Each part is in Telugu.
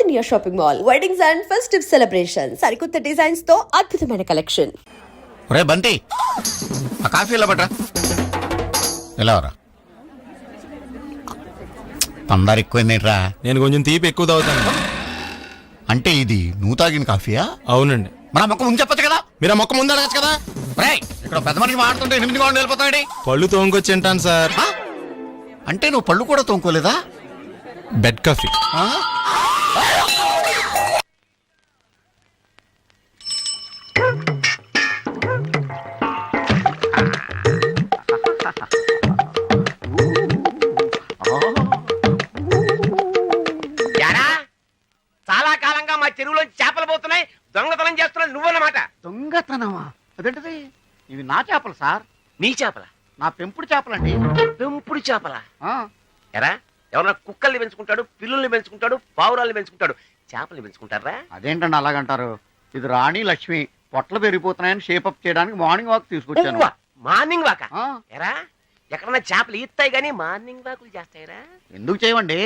Pioneer Shopping Mall. Weddings and festive celebrations. సరికొత్త డిజైన్స్ తో అద్భుతమైన కలెక్షన్. రే బంటి ఆ కాఫీ ఇలా పట్రా. ఎలా రా అందరు ఎక్కువైందేట్రా. నేను కొంచెం తీపి ఎక్కువ తాగుతాను. అంటే ఇది నువ్వు తాగిన కాఫీయా? అవునండి. మన మొక్క ముందు చెప్పచ్చు కదా. మీరు ఆ మొక్క ముందు అడగచ్చు కదా. రే ఇక్కడ పెద్ద మనిషి మాడుతుంటే 8 గంటలు వెళ్ళిపోతాడు. పళ్ళు తోముకొచ్చి తింటాను సార్. అంటే నువ్వు పళ్ళు కూడా తోముకోలేదా? Bed coffee. చాలా కాలంగా మా చెరువులో చేపలు పోతున్నాయి, దొంగతనం చేస్తున్నది నువ్వన్నమాట. దొంగతనమా? అదేంటిది? ఇవి నా చేపలు సార్. నీ చేపల? నా పెంపుడు చేపలండి. పెంపుడు చేపల? ఆ, ఎరా ఎవరన్నా కుక్కల్ని పెంచుకుంటాడు, పిల్లుల్ని పెంచుకుంటాడు, పావురాల్ని పెంచుకుంటాడు, చేపల్ని పెంచుకుంటారా? అదేంటండి అలాగంటారు? ఇది రాణి లక్ష్మి. పొట్టలు పెరిగిపోతున్నాయని షేపప్ చేయడానికి మార్నింగ్ వాక్ తీసుకొచ్చాను. మార్నింగ్ వాక? ఆ. ఎరా ఎక్కడన్నా చేపలు ఈత్తాయి గానీ మార్నింగ్ వాకులు చేస్తాయిరా? ఎందుకు చేయమండి?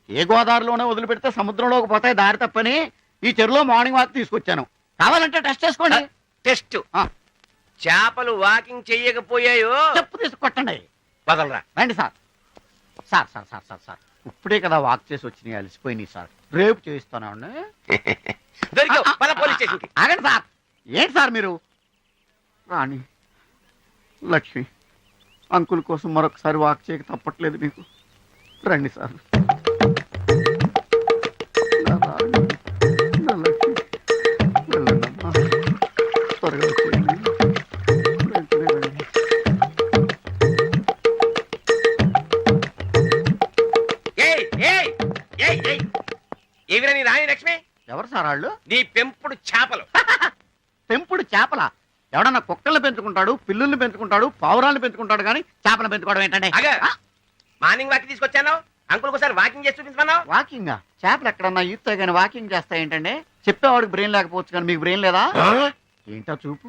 ఏ గోదావరిలోనే వదిలిపెడితే సముద్రంలోకి పోతాయి దారి తప్పని ఈ చెరువులో మార్నింగ్ వాక్ తీసుకొచ్చాను. కావాలంటే టెస్ట్ చేసుకోండి. టెస్ట్? చేపలు వాకింగ్ చెయ్యకపోయాయో చెప్పు తీసుకొట్టండి. వదలరా. రండి sir. Sir sir sir sir sir ఇప్పుడే కదా వాక్ చేసి వచ్చినాయి, అలసిపోయినాయి సార్. రేపు చేయిస్తానండి. దొరికావు, పద పోలీస్ స్టేషన్కి. ఆగండి సార్. ఏంటి సార్ మీరు? రాణి లక్ష్మి అంకుల్ కోసం మరొకసారి వాక్ చేయక తప్పట్లేదు మీకు. రండి సార్. నా రాణి, నా లక్ష్మి, వెళ్ళండమ్మా. త్వరగా వచ్చేయండి. వెంటనే రండి. ఏవిరా నీ రాణి లక్ష్మి? ఎవరు సార్ వాళ్ళు? నీ పెంపుడు చేపలు. పెంపుడు చేపల? ఎవడన్నా కుక్కల్ని పెంచుకుంటాడు, పిల్లుల్ని పెంచుకుంటాడు, పావురాల్ని పెంచుకుంటాడు, కానీ చేపలను పెంచుకోవడం ఏంటంటే? మార్నింగ్ వాకింగ్ తీసుకొచ్చాను, అంకుల్ ఒకసారి వాకింగ్ చేసి చూపించమన్నావు. వాకింగ్? చేపలు ఎక్కడన్నా ఈత కానీ వాకింగ్ చేస్తాయి ఏంటంటే? చెప్పేవాడికి బ్రెయిన్ లేకపోవచ్చు కానీ మీకు బ్రెయిన్ లేదా? ఏంటో చూపు.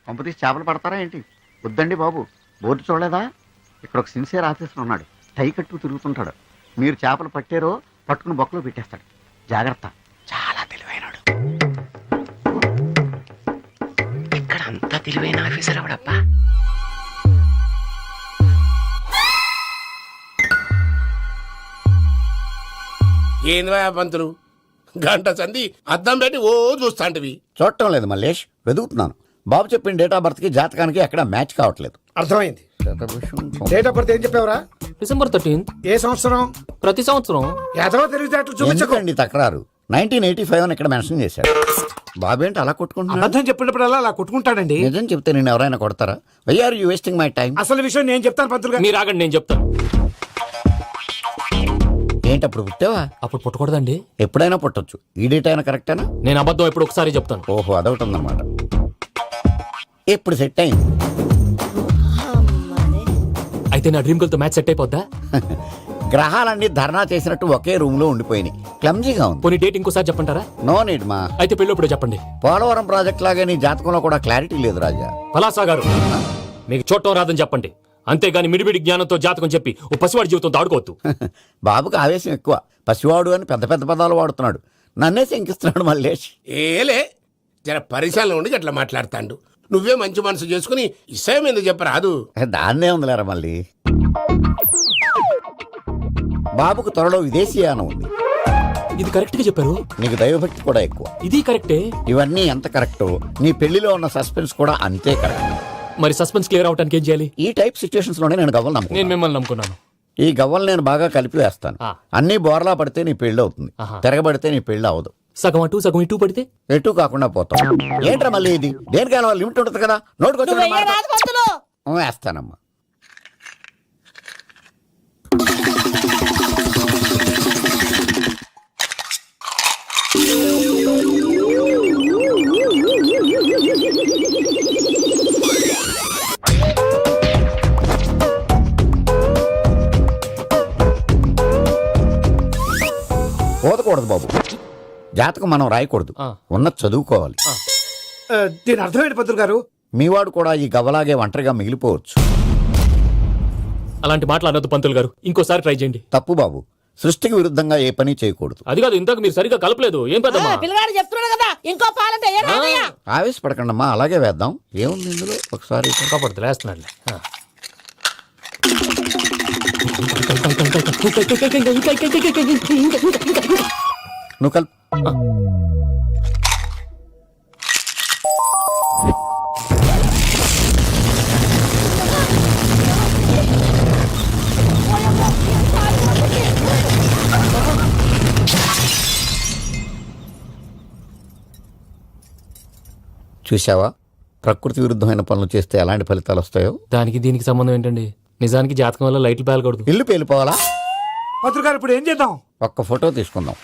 పంపతీసి చేపలు పడతారా ఏంటి? వద్దండి బాబు. బోర్డు చూడలేదా? ఇక్కడ ఒక సిన్సియర్ ఆఫీసర్ ఉన్నాడు, టై కట్టు తిరుగుతుంటాడు. మీరు చేపలు పట్టారో పట్టుకుని బొక్కలో పెట్టేస్తాడు. జాగ్రత్త. చాలా తెలివైనడు. ఇక్కడ అంతా తెలివైన ఆఫీసర్ అవడబ్బా. ఏంద్రా పంతులు, గంట సంధి అద్దం పెట్టి ఓ చూస్తాంటివి. చూడటం లేదు మల్లేష్, వెతుకుతున్నాను. బాబు చెప్పిన డేట్ ఆఫ్ బర్త్ కి జాతకానికి ఎక్కడ మ్యాచ్ కావట్లేదు. అర్థమైంది. డేట్ ఆఫ్ బర్త్ ఏం చెప్పావురా? December 13th. ఏ సంవత్సరం? ప్రతి సంవత్సరం. ఎదవో తెలివితేటలు చూపించకండి. ఎందుకండి తక్రారు? 1985 అని ఇక్కడ మెన్షన్ చేశాడు. బాబు ఏంటి అలా కొట్టుకుంటున్నాడు? అబద్ధం చెప్పినప్పుడల్లా అలా కొట్టుకుంటాడండి. నిజం చెప్తే నేను ఎవరైనా కొడతారా? Why are you wasting my time? అసలు విషయం నేను చెప్తాను పంతులు గారు. మీరు ఆగండి, నేను చెప్తాను. ఏంటి అప్పుడు పుట్టావా? అప్పుడు పుట్టకూడదండి. ఎప్పుడైనా పుట్టొచ్చు. ఈ డేట్ అయినా కరెక్టేనా? నేను అబద్ధం ఎప్పుడు ఒకసారి చెప్తాను. ఓహో, అదొకటి ఉందన్నమాట. ఎప్పుడు సెట్ అయింది? అయితే నా డ్రీమ్ గర్ల్ తో మ్యాచ్ సెట్ అయిపోద్దా? గ్రహాలన్నీ ధర్నా చేసినట్టు ఒకే రూమ్ లో ఉండిపోయినాయి. క్లమ్జీగా ఉంది. పోనీ డేట్ ఇంకోసారి చెప్పంటారా? నో నీడ్ మా. అయితే పెళ్ళప్పుడు చెప్పండి. పోలవరం ప్రాజెక్ట్ లాగే నీ జాతకంలో కూడా క్లారిటీ లేదు రాజా. పలాసా గారు, మీకు చూడటం రాదని చెప్పండి. అంతేగాని మిడిమిడి జ్ఞానంతో జాతకం చెప్పి ఓ పసివాడి జీవితంతో ఆడుకోవద్దు. బాబుకి ఆవేశం ఎక్కువ. పసివాడు అని పెద్ద పెద్ద పదాలు వాడుతున్నాడు. నన్నే శంకిస్తున్నాడు మల్లేష్. ఏలే జర పరిశీలన ఉండి అట్లా మాట్లాడతాండు. నువ్వే మంచి మనసు చేసుకుని ఇష్టం ఎందుకు చెప్పరాదు? దాన్నే ఉందిలేరా మళ్ళీ. బాబుకు త్వరలో విదేశీయానం ఉంది. ఇది కరెక్ట్ గా చెప్పారు. నీకు దైవభక్తి కూడా ఎక్కువ. ఇది కరెక్టే. ఇవన్నీ ఎంత కరెక్టో నీ పెళ్లిలో ఉన్న సస్పెన్స్ కూడా అంతే కరెక్ట్. మరి సస్పెన్స్ క్లియర్ అవడానికి ఏం చేయాలి? ఈ టైప్ సిచ్యువేషన్స్ లోనే నేను గవ్వలు నమ్ముకున్నాను. నేను మిమ్మల్ని నమ్ముకున్నాను. ఈ గవ్వలు నేను బాగా కలిపి వేస్తాను. అన్ని బోర్లా పడితే నీ పెళ్లి అవుతుంది, తిరగబడితే నీ పెళ్లి అవదు. సగం అటు సగం ఇటు పడితే ఎటు కాకుండా పోతాం. ఏంట్రా మళ్ళీ ఇది? దేనికైనా లిమిట్ ఉంటుంది కదా. నోటుకొచ్చి వేస్తానమ్మా. పోదకూడదు బాబు. జాతకం మనం రాయకూడదు, ఉన్న చదువుకోవాలి. దీని అర్థమైంది పంతులు గారు. మీవాడు కూడా ఈ గవ్వలాగే ఒంటరిగా మిగిలిపోవచ్చు. అలాంటి మాటలు అనొద్దు పంతులు గారు. ఇంకోసారి ట్రై చేయండి. తప్పు బాబు. సృష్టికి విరుద్ధంగా ఏ పని చేయకూడదు. అది కాదు, ఇంతకు మీరు సరిగ్గా కలపలేదు. ఏం పెద్దమ్మా? పిల్లగాడు చెప్తున్నాడు కదా ఇంకో పాలంటే ఏ రాదయ్యా? ఆవేశపడకండమ్మా, అలాగే వేద్దాం. ఏముంది ఇందులో ఒకసారి ఇంకా పడుతుంది, వేస్తున్నాడులే. నువ్వు కల్ చూసావా, ప్రకృతి విరుద్ధమైన పనులు చేస్తే ఎలాంటి ఫలితాలు వస్తాయో. దానికి దీనికి సంబంధం ఏంటండి? నిజానికి జాతకం వల్ల లైట్లు పేలకూడదు. ఇల్లు పేలిపోవాలా? పత్రికారు ఇప్పుడు ఏం చేద్దాం? ఒక్క ఫోటో తీసుకుందాం.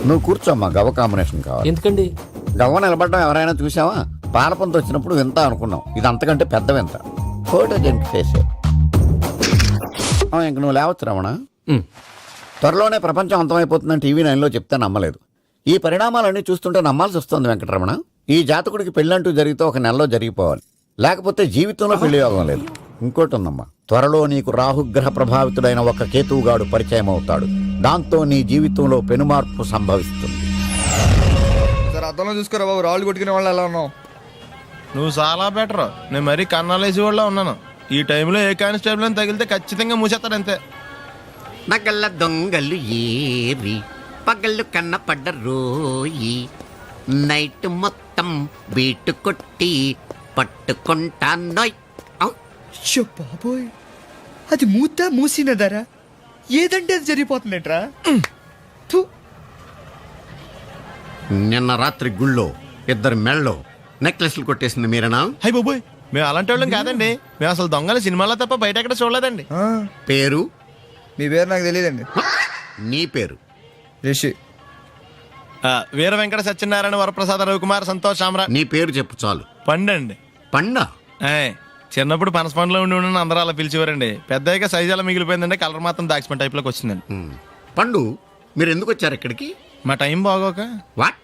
నువ్వు కూర్చోమ్మా, గవ్వ కాంబినేషన్ కావాలి. ఎందుకండి? గవ్వ నిలబడడం ఎవరైనా చూసావా? పాలపంత వచ్చినప్పుడు వింత అనుకున్నాం, ఇది అంతకంటే పెద్ద వింత. ఫోటో జంక్ చేసే ఇంక నువ్వు లేవచ్చు రమణ. ఉమ్. త్వరలోనే ప్రపంచం అంతమైపోతుందని టీవీ 9లో చెప్తే నమ్మలేదు. ఈ పరిణామాలన్నీ చూస్తుంటే నమ్మాల్సి వస్తుంది వెంకటరమణ. ఈ జాతకుడికి పెళ్ళంటూ జరిగితే ఒక నెలలో జరిగిపోవాలి, లేకపోతే జీవితంలో పెళ్లి యోగం లేదు. ఇంకోటి ఉందమ్మా, త్వరలో నీకు రాహుగ్రహ ప్రభావితుడైన ఒక కేతువుగాడు పరిచయం అవుతాడు. దాంతో నీ జీవితంలో పెనుమార్పు సంభవిస్తుంది. సార్ అద్దంలో చూసుకోరా బాబు, రాళ్ళు కొట్టుకునే వాళ్ళు ఎలా ఉన్నావు? నువ్వు చాలా బెటర్. నేను మరీ కన్నాలేసి వాళ్ళ ఉన్నాను. ఈ టైంలో ఏ కానిస్టేబుల్ అని తగిలితే ఖచ్చితంగా మూసేస్తాడు అంతే. నగల్ల దొంగలు ఏరి పగళ్ళు కన్నపడ్డ రోయి, నైట్ మొత్తం బీటు కొట్టి పట్టుకుంటానోయ్. బాబోయ్, అది మూసినదరా? ఏదంటే అది జరిగిపోతుందేంట్రా? నిన్న రాత్రి గుళ్ళో ఇద్దరు మెళ్ళో నెక్లెస్లు కొట్టేసింది మీరేనా? హై బాబోయ్, మేము అలాంటి వాళ్ళం కాదండి. మేము అసలు దొంగలు సినిమాలో తప్ప బయట ఎక్కడ చూడలేదండి. పేరు? మీ పేరు నాకు తెలియదండి. నీ పేరు? రిషి. వీర వెంకట సత్యనారాయణ వరప్రసాద రవికుమార్ సంతోష్ సామ్రాట్. నీ పేరు చెప్పు చాలు. పండండి. పండా? చిన్నప్పుడు పనస పండులో ఉండి ఉండి అందరూ అలా పిలిచేవారండి. పెద్దగా సైజ్ అలా మిగిలిపోయిందంటే కలర్ మాత్రం దాక్సిపెన్ టైప్ లోకి వచ్చిందండి. పండు, మీరు ఎందుకు వచ్చారు ఇక్కడికి? మా టైం బాగోక. వాట్?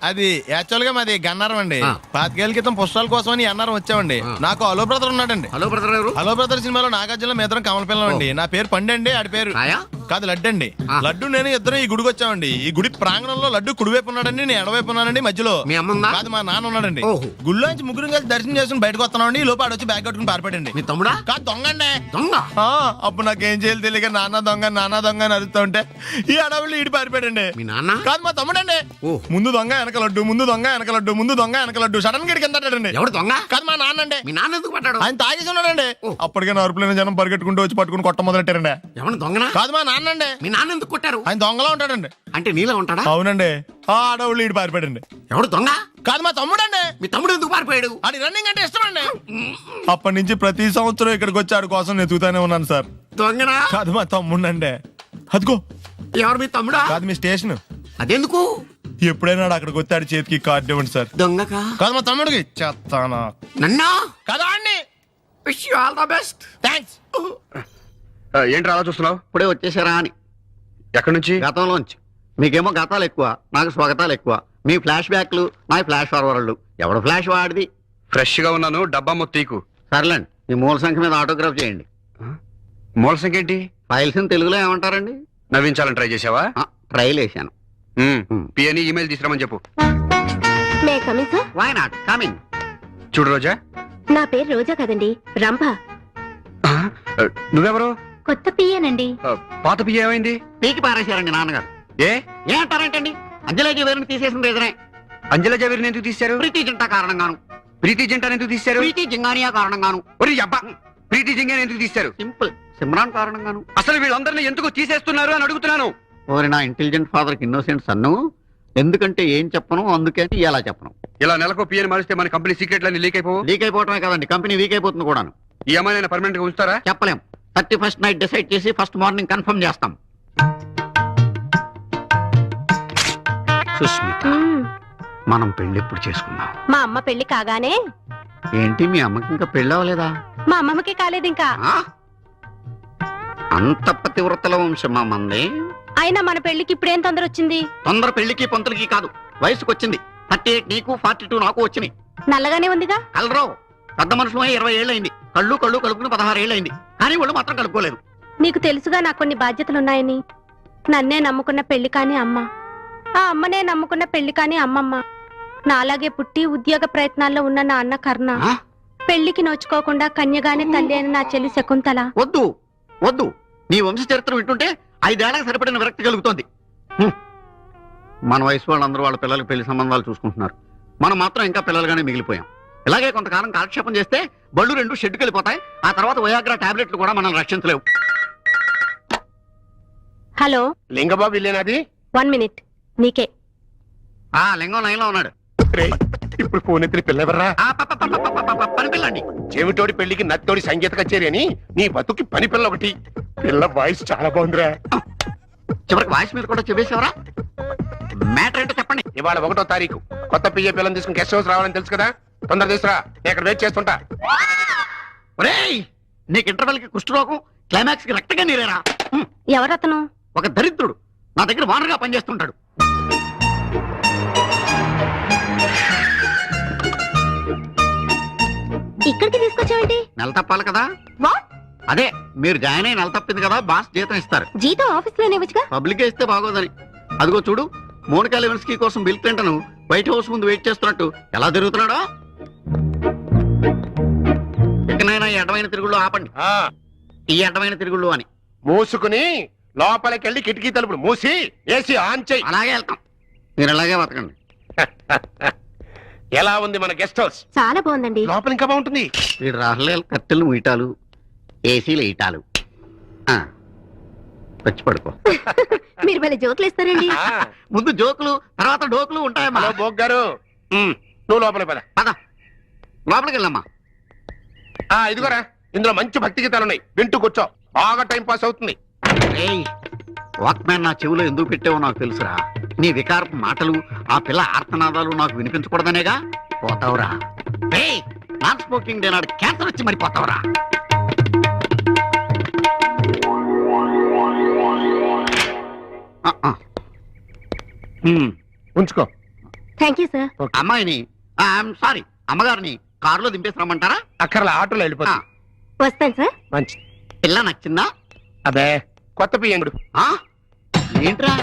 అది యాక్చువల్ గా మాది గన్నారం అండి. 25 ఏళ్ల క్రితం పుష్పాల కోసం అని అన్నారం వచ్చామండి. నాకు హలో బ్రదర్ ఉన్నాడండి. హలో బ్రదర్ ఎవరు? హలో బ్రదర్ సినిమాలో నాగార్జున మేదరం కమల పిల్లం అండి. నా పేరు పండండి, ఆడి పేరు రాయా? కాదు లడ్డు అండి. లడ్డు నేను ఇద్దరు ఈ గుడికి వచ్చామండి. ఈ గుడి ప్రాంగణంలో లడ్డు కుడివైపు ఉన్నాడండి, నేను ఎడవైపు ఉన్నానండి. మధ్యలో మీ అమ్మ కాదు మా నాన్న ఉన్నాడండి. ఓహో. గుళ్ళోంచి ముగ్గురు కలిసి దర్శనం చేసుకుని బయటకు వస్తున్నామండి. ఈ లోపు ఆడొచ్చి బ్యాగ్ కట్టుకుని పారిపడండి. మీ తమ్ముడా? కాదు దొంగండి. దొంగ? అప్పుడు నాకేం చేయాలి తెలియక నాన్న దొంగ అని అరుస్తూ ఉంటే ఈ అడవులు ఈడి పారిపోయాడండి. మీ నాన్న? కాదు మా తమ్ముడండి. ఓ. ముందు దొంగ వెనక లడ్డు, ముందు దొంగ వెనక లడ్డు, ముందు దొంగ వెనక లడ్డు. సడన్ గా కిందండి. ఎవడు దొంగ? కాదు మా నాన్న అండి. మీ నాన్న ఎందుకు పడ్డాడు? ఆయన తాగేసి ఉన్నాడండి. ఓ. అప్పటికే అరుపులైన జనం పరిగెట్టుకుంటూ వచ్చి పట్టుకుని కొట్ట మొదలెట్టారండి. ఎవడు దొంగనా? కాదు మా నాన్న అండి. మీ నాన్న ఎందుకు కొట్టారు? ఆయన దొంగలా ఉంటాడండి. అంటే నీలా ఉంటాడా? అవునండి. ఆ అడవులు ఈడు పారిపోయాడండి. ఎవడు దొంగ? కాదు మా తమ్ముడండి. మీ తమ్ముడు ఎందుకు పారిపోయాడు? ఆడి రన్నింగ్ అంటే ఇష్టం అండి. అప్పటి నుంచి ప్రతి సంవత్సరం ఇక్కడికి వచ్చి ఆడి కోసం వెతుకుతానే ఉన్నాను సార్. దొంగనా? కాదు మా తమ్ముడండి. అదిగో. ఎవరు మీ తమ్ముడా? కాదు మీ స్టేషన్. అదెందుకు? ఎప్పుడైనా అక్కడికి వచ్చి ఆడి చేతికి కార్డు ఇవ్వండి సార్. దొంగకా? కాదు మా తమ్ముడికి చెత్తానా. నన్నా? కదా అండి. Wish you all the best. Thanks. ఏంటి అలా చూస్తున్నావు? ఇప్పుడే వచ్చేసారా అని. ఎక్కడి నుంచి? గతంలోంచి. మీకేమో గతాలు ఎక్కువ, నాకు స్వాగతాలు ఎక్కువ. మీ ఫ్లాష్ బ్యాక్లు, నా ఫ్లాష్ ఫార్వర్డ్లు. ఎవడు ఫ్లాష్ వాడిది? ఫ్రెష్ గా ఉన్నాను. డబ్బా మొత్তীకు. సర్లేండి, మీ మూల సంఖ్య మీద ఆటోగ్రాఫ్ చేయండి. మూల సంఖ్య ఏంటి? ఫైల్స్ తెలుగులో ఏమంటారండి? నవ్వించాలని ట్రై చేసావా? ట్రైల్ వేసాను. పిఎని ఈమెయిల్ తీసుకురామని చెప్పు. May coming sir? Why not coming. చూడు రోజా, నా పేరు రోజా కదండి, రంభ. నువ్వెవరు? కొత్త పియ్యనండి. పాత పియ్య ఏమైంది? పీకి పారేశారండి నాన్నగారు. ఏ ఏమంటారేంటండి? అంజలేజీ వేరుని తీసేసిన రీజనే అంజలా జవేరిని ఎందుకు తీశారు? ప్రీతి జింటా కారణంగాను. ప్రీతి జంటని ఎందుకు తీశారు? ప్రీతి జింగానియా కారణంగాను. ఒరి అబ్బా, ప్రీతి జింగాని ఎందుకు తీశారు? సింపుల్, సిమ్రాన్ కారణంగాను. అసలు వీళ్ళందరినీ ఎందుకు తీసేస్తున్నారు అని అడుగుతున్నాను. ఓరి నా ఇంటెలిజెంట్ ఫాదర్ కి ఇన్నోసెంట్ సన్ను. ఎందుకంటే ఏం చెప్పను, అందుకే ఎలా చెప్పను. ఇలా నెలకు పిఎని మారిస్తే మన కంపెనీ సీక్రెట్లన్నీ లీక్ అయిపోవు. లీక్ అయిపోవటమే కదండి, కంపెనీ వీక్ అయిపోతుంది కూడాను. ఈ అమ్మాయిని పర్మనెంట్ గా ఉంచుతారా? చెప్పలేం. 31st నైట్ డిసైడ్ చేసి ఫస్ట్ మార్నింగ్ కన్ఫర్మ్ చేస్తాం. సుస్మిత, మనం పెళ్లి ఎప్పుడు చేసుకుందాం? మా అమ్మ పెళ్లి కాగానే. ఏంటి మీ అమ్మకి ఇంకా పెళ్లి అవ్వలేదా? మా అమ్మమ్మకి కాలేదు ఇంకా. ఆ? అంత పతివ్రతల వంశం మా మంది. అయినా మన పెళ్లికి ఇప్పుడేం తొందర వచ్చింది? తొందర పెళ్లికి పొంతలకి కాదు, వయసుకు వచ్చింది. 38 నీకు, 42 నాకు వచ్చినాయి. నల్లగానే ఉందిగా. కలరావు పెద్ద మనుషులు 20 ఏళ్ళు అయింది. కళ్ళు కలుపుకుని 16 ఏళ్ళు అయింది. కానీ వాళ్ళు మాత్రం కలుపుకోలేదు. నీకు తెలుసుగా నాకు కొన్ని బాధ్యతలున్నాయని. నన్నే నమ్ముకున్న పెళ్లి కాని అమ్మ, ఆ అమ్మనే నమ్ముకున్న పెళ్లి కాని అమ్మమ్మ, నాలాగే పుట్టి ఉద్యోగ ప్రయత్నాల్లో ఉన్న నా అన్న కర్ణ, ఆ? పెళ్లికి నోచుకోకుండా కన్యగానే తల్లి అని నా చెల్లి శకుంతల. వద్దు వద్దు, నీ వంశ చరిత్ర వింటుంటే 5 ఏళ్లకు సరిపడిన విరక్తి కలుగుతోంది. మన వయసు వాళ్ళందరూ వాళ్ళ పిల్లలకి పెళ్లి సంబంధాలు చూసుకుంటున్నారు. మనం మాత్రం ఇంకా పిల్లలుగానే మిగిలిపోయాం. ఇలాగే కొంతకాలం కాలక్షేపం చేస్తే బళ్ళు 2 షెడ్డుకి వెళ్ళిపోతాయి. ఆ తర్వాత వయాగ్రా టాబ్లెట్లు కూడా మనం రక్షించలేవు. హలో, లింగబాబు ఇల్లేనాది? 1 మినిట్. నీకే. ఆ లింగం లైన్లో ఉన్నాడు. ఇప్పుడు ఫోన్ ఎత్తిన పిల్లెవర్రా? ఆ, పని పిల్లండి. చెవిటోడి పెళ్లికి నత్తోడి సంగీత కచేరీ అని నీ బతుకి పని పిల్ల ఒకటి. పిల్ల వాయిస్ చాలా బాగుందిరా. చివరికి వాయిస్ మీద కూడా చెప్పేసేవరా? మ్యాటర్ ఏంటో చెప్పండి. ఇవాళ 1వ తారీఖు. కొత్త పియ్య పిల్లని తీసుకుని గెస్ట్ హౌస్ రావాలని తెలుసు కదా. తొందర తీసురా, నేను ఇక్కడ వెయిట్ చేస్తుంటా. ఒరేయ్, నీకు ఇంటర్వెల్ కి కుష్ఠరోగం, క్లైమాక్స్ కి రక్తగా నీరేరా. ఎవరతను? ఒక దరిద్రుడు నా దగ్గర వానర్గా పనిచేస్తుంటాడు. ఇక్కడికి తీసుకొచ్చావేంటి? నెల తప్పాలి కదా. వాట్? అదే మీరు జాయిన్ అయి నెల తప్పింది కదా, బాస్ జీతం ఇస్తారు. జీతం ఆఫీస్ లోనే వచ్చుగా. పబ్లిక్ ఇస్తే బాగోదని. అదిగో చూడు, మోనికా లెవెన్స్కీ కోసం బిల్ క్లింటన్ వైట్ హౌస్ ముందు వెయిట్ చేస్తున్నట్టు ఎలా తిరుగుతున్నాడో. ఎక్కడైనా ఈ అడ్డమైన తిరుగుళ్ళు ఆపండి. ఆ, ఈ అడ్డమైన తిరుగుళ్ళు అని. మూసుకుని లోపలికెళ్ళి కిటికీ తలుపులు మూసి ఏసీ ఆన్ చెయ్యి. అలాగే వెళ్తాం. మీరు అలాగే బతకండి. ఎలా ఉంది మన గెస్ట్ హౌస్? చాలా బాగుందండి. లోపల ఇంకా బాగుంటుంది. వీడు రాహులేలు కట్టెలు ముయిటాలు, ఏసీలు ఇటాలు. వచ్చి పడుకో. మీరు భలే జోకులు ఇస్తారండి. ఆ, ముందు జోకులు, తర్వాత డోకులు ఉంటాయమ్మా. హలో బోగ్ గారు, నువ్వు లోపల పద. పద, లోపలికి వెళ్ళమ్మా. ఇదిగోరా, ఇందులో మంచి భక్తి గీతాలు ఉన్నాయి, వింటూ కూర్చో. బాగా టైం పాస్ అవుతుంది. వాక్మ్యాన్ నా చెవిలో ఎందుకు పెట్టావో నాకు తెలుసురా. నీ వికారపు మాటలు, ఆ పిల్ల ఆర్తనాదాలు నాకు వినిపించకూడదనేగా. పోతావురా. నాన్ స్మోకింగ్ డే నాడు క్యాన్సర్ వచ్చి మరి పోతావురా. ఉంచుకో. Thank you sir. అమ్మాయిని, ఐఎమ్ సారీ, అమ్మగారిని కారులో దింపేసి రమ్మంటారా? అక్కర్లా, ఆటోలో వెళ్ళిపోతా. వస్తాను సార్. మంచి. పిల్ల నచ్చిందా? అదే కొత్త పియ్యంగుడు. ఆ? ఏంట్రా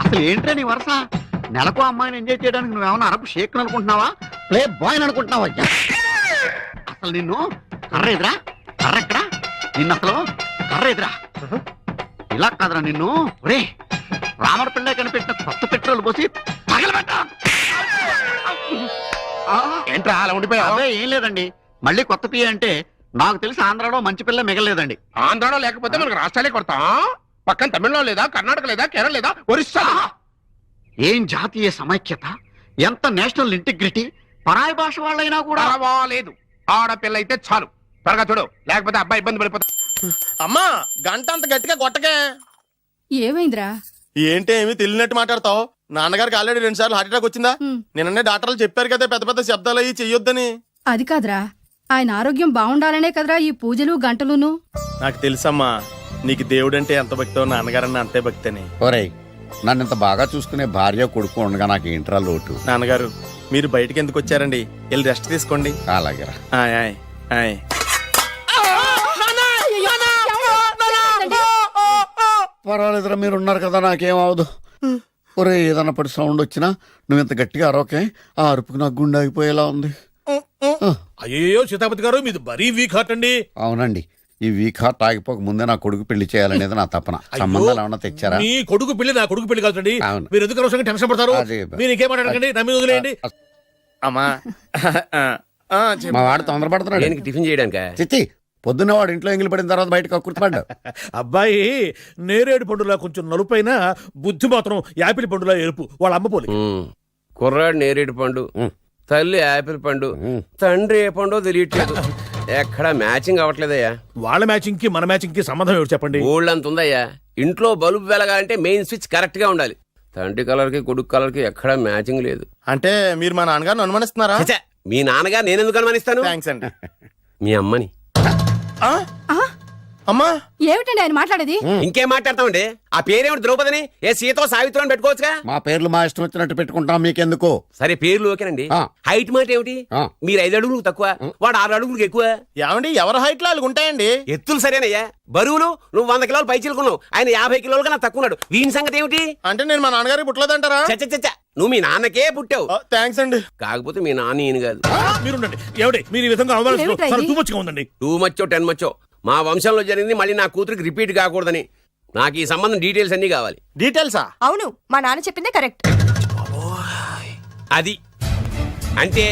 అసలు ఏంట్రా నీ వరుస? నెలకు అమ్మాయిని ఎంజాయ్ చేయడానికి నువ్వేమన్నా అరబ్ షేక్ అనుకుంటున్నావా, ప్లే బాయ్ అనుకుంటున్నావా? అసలు నిన్ను కర్ర ఎదురా, కర్ర ఎక్కడా? నిన్ను అసలు కర్ర ఎదురా. ఇలా కాదురా నిన్ను. ఒరే, రామర్ పిల్ల కనిపెట్టిన కొత్త పెట్రోల్ పోసి తగలబెట్టా. ఏంట్రా అలా ఉండిపోయావు? అదే ఏం లేదండి, మళ్ళీ కొత్త పియ్య అంటే నాకు తెలిసి ఆంధ్రాలో మంచి పిల్ల మిగలేదండి. ఆంధ్రాలో లేకపోతే మనకు రాష్ట్రాలే కొడతాం. పక్కన తమిళనాడు లేదా, కర్ణాటక లేదా, కేరళ లేదా, ఒరిస్సా లేదా? ఏం జాతీయ సమైక్యత, ఎంత నేషనల్ ఇంటిగ్రిటీ. పరాయి భాష వాళ్ళైనా కూడా పర్వాలేదు, ఆడపిల్ల అయితే చాలు. త్వరగా చూడు, లేకపోతే అబ్బాయి ఇబ్బంది పడిపోతా. అమ్మా, గంట అంత గట్టిగా కొట్టకే. ఏమైందిరా? ఏంటి ఏమి తెలియనట్టు మాట్లాడతావు? నాన్నగారికి ఆల్రెడీ 2 సార్లు హార్ట్ అటాక్ వచ్చిందా? నిన్ననే డాక్టర్లు చెప్పారు కదా పెద్ద పెద్ద శబ్దాలు అయ్యి చెయ్యొద్దని. అది కాదురా, ఆయన ఆరోగ్యం బాగుండాలనే కదరా ఈ పూజలు గంటలును. నాకు తెలుసమ్మా, నీకు దేవుడంటే ఎంత భక్తో నాన్నగారన్న అంతే భక్తి అని. ఒరేయ్, నన్ను ఇంత బాగా చూసుకునే భార్య కొడుకు ఉండగా నాకు ఏంట్రా లోటు? నాన్నగారు, మీరు బయటికి ఎందుకు వచ్చారండి? వెళ్ళి రెస్ట్ తీసుకోండి. అలాగేరా. ఆయ్ ఆయ్ ఆయ్. పర్వాలేదురా, మీరు ఉన్నారు కదా, నాకేం అవదు. ఒరే, ఏదన్నా పడి సౌండ్ వచ్చినా నువ్వు ఇంత గట్టిగా అరవకే. ఆ అరుపుకి నాకు గుండె ఆగిపోయేలా ఉంది. అయ్యో సీతాపతి గారు, మీది మరీ వీక్ హార్ట్ అండి. అవునండి, ఈ వీక్ హార్ట్ ఆగిపోక ముందే నా కొడుకు పెళ్లి చేయాలనేది నా తపన. సంబంధాలు ఏమన్నా తెచ్చారా? మీ కొడుకు పెళ్లి నా కొడుకు పెళ్లి కాదండి. అవును. మీరు ఎందుకు అనవసరంగా టెన్షన్ పడతారు? అదే. మీరు ఇంకేం మాట్లాడకండి, నా మీద వదిలేయండి. అమ్మా, మా వాడు తొందరపడుతున్నాడు. దేనికి టిఫిన్ చేయడానికా? చిత్తి, పొద్దున్న వాడు ఇంట్లో ఎంగిలి పడిన తర్వాత బయటకు కుర్తుపడ్డాడు. అబ్బాయి నేరేడు పండులా కొంచెం నలుపైన, బుద్ధి మాత్రం యాపిల్ పండులా ఎరుపు. వాళ్ళ అమ్మ పోలి. కుర్రాడు నేరేడు పండు, తల్లి యాపిల్ పండు, తండ్రి ఏ పండో తెలియట్లేదు. ఎక్కడ మ్యాచింగ్ అవ్వట్లేదయ్యా. వాళ్ళ మ్యాచింగ్ కి మన మ్యాచింగ్ కి సంబంధం ఏమిటి చెప్పండి? ఊళ్ళంత ఉందయ్యా. ఇంట్లో బల్బు వెలగాలంటే మెయిన్ స్విచ్ కరెక్ట్ గా ఉండాలి. తండ్రి కలర్ కి కొడుకు కలర్ కి ఎక్కడ మ్యాచింగ్ లేదు. అంటే మీరు మా నాన్నగారిని అనుమానిస్తున్నారా? ఛే, మీ నాన్నగారు నేనెందుకు అనుమానిస్తాను? థ్యాంక్స్ అండి. మీ అమ్మని. అమ్మా ఏమిటండి ఆయన మాట్లాడేది? ఇంకేం మాట్లాడతామండి? ఆ పేరేమిటి ద్రౌపదిని ఏ సీతో సావిత్రి అని పెట్టుకోవచ్చుగా. మా పేర్లు మా ఇష్టం వచ్చినట్టు పెట్టుకుంటాం, మీకెందుకు? సరే పేర్లు ఓకేనండి. ఆ. హైట్ మాట ఏమిటి? ఆ. మీరు 5 అడుగులు తక్కువ, వాడు 6 అడుగులకు ఎక్కువ. ఏమండి ఎవరి హైట్ లో వాళ్ళకి ఉంటాయండి. ఎత్తులు సరేనయ్యా. బరువులు నువ్వు 100 కిలోలు పై చిలుకున్నావు, ఆయన 50 కిలోలు కన్నా తక్కువ ఉన్నాడు. వీని సంగతి ఏమిటి? అంటే నేను మా నాన్నగారికి పుట్టలేదంటారా? చచ్చ నువ్వు మీ నాన్నకే పుట్టావు. థ్యాంక్స్ అండి. కాకపోతే మీ నాన్న ఈయన కాదు. మీరుండండి. ఏమిటి మీరు ఈ విధంగా అవమానిస్తున్నారు? ఏమిటా ఇది? చాలా తూపచ్చిగా ఉందండి. 2 మచ్చో 10 మచ్చో మా వంశంలో జరిగింది మళ్ళీ నా కూతురికి రిపీట్ కాకూడదని నాకు ఈ సంబంధం డీటెయిల్స్ అన్ని కావాలి. డీటెయిల్సా? అవును, మా నాన్న చెప్పిందే కరెక్ట్. అది అంటే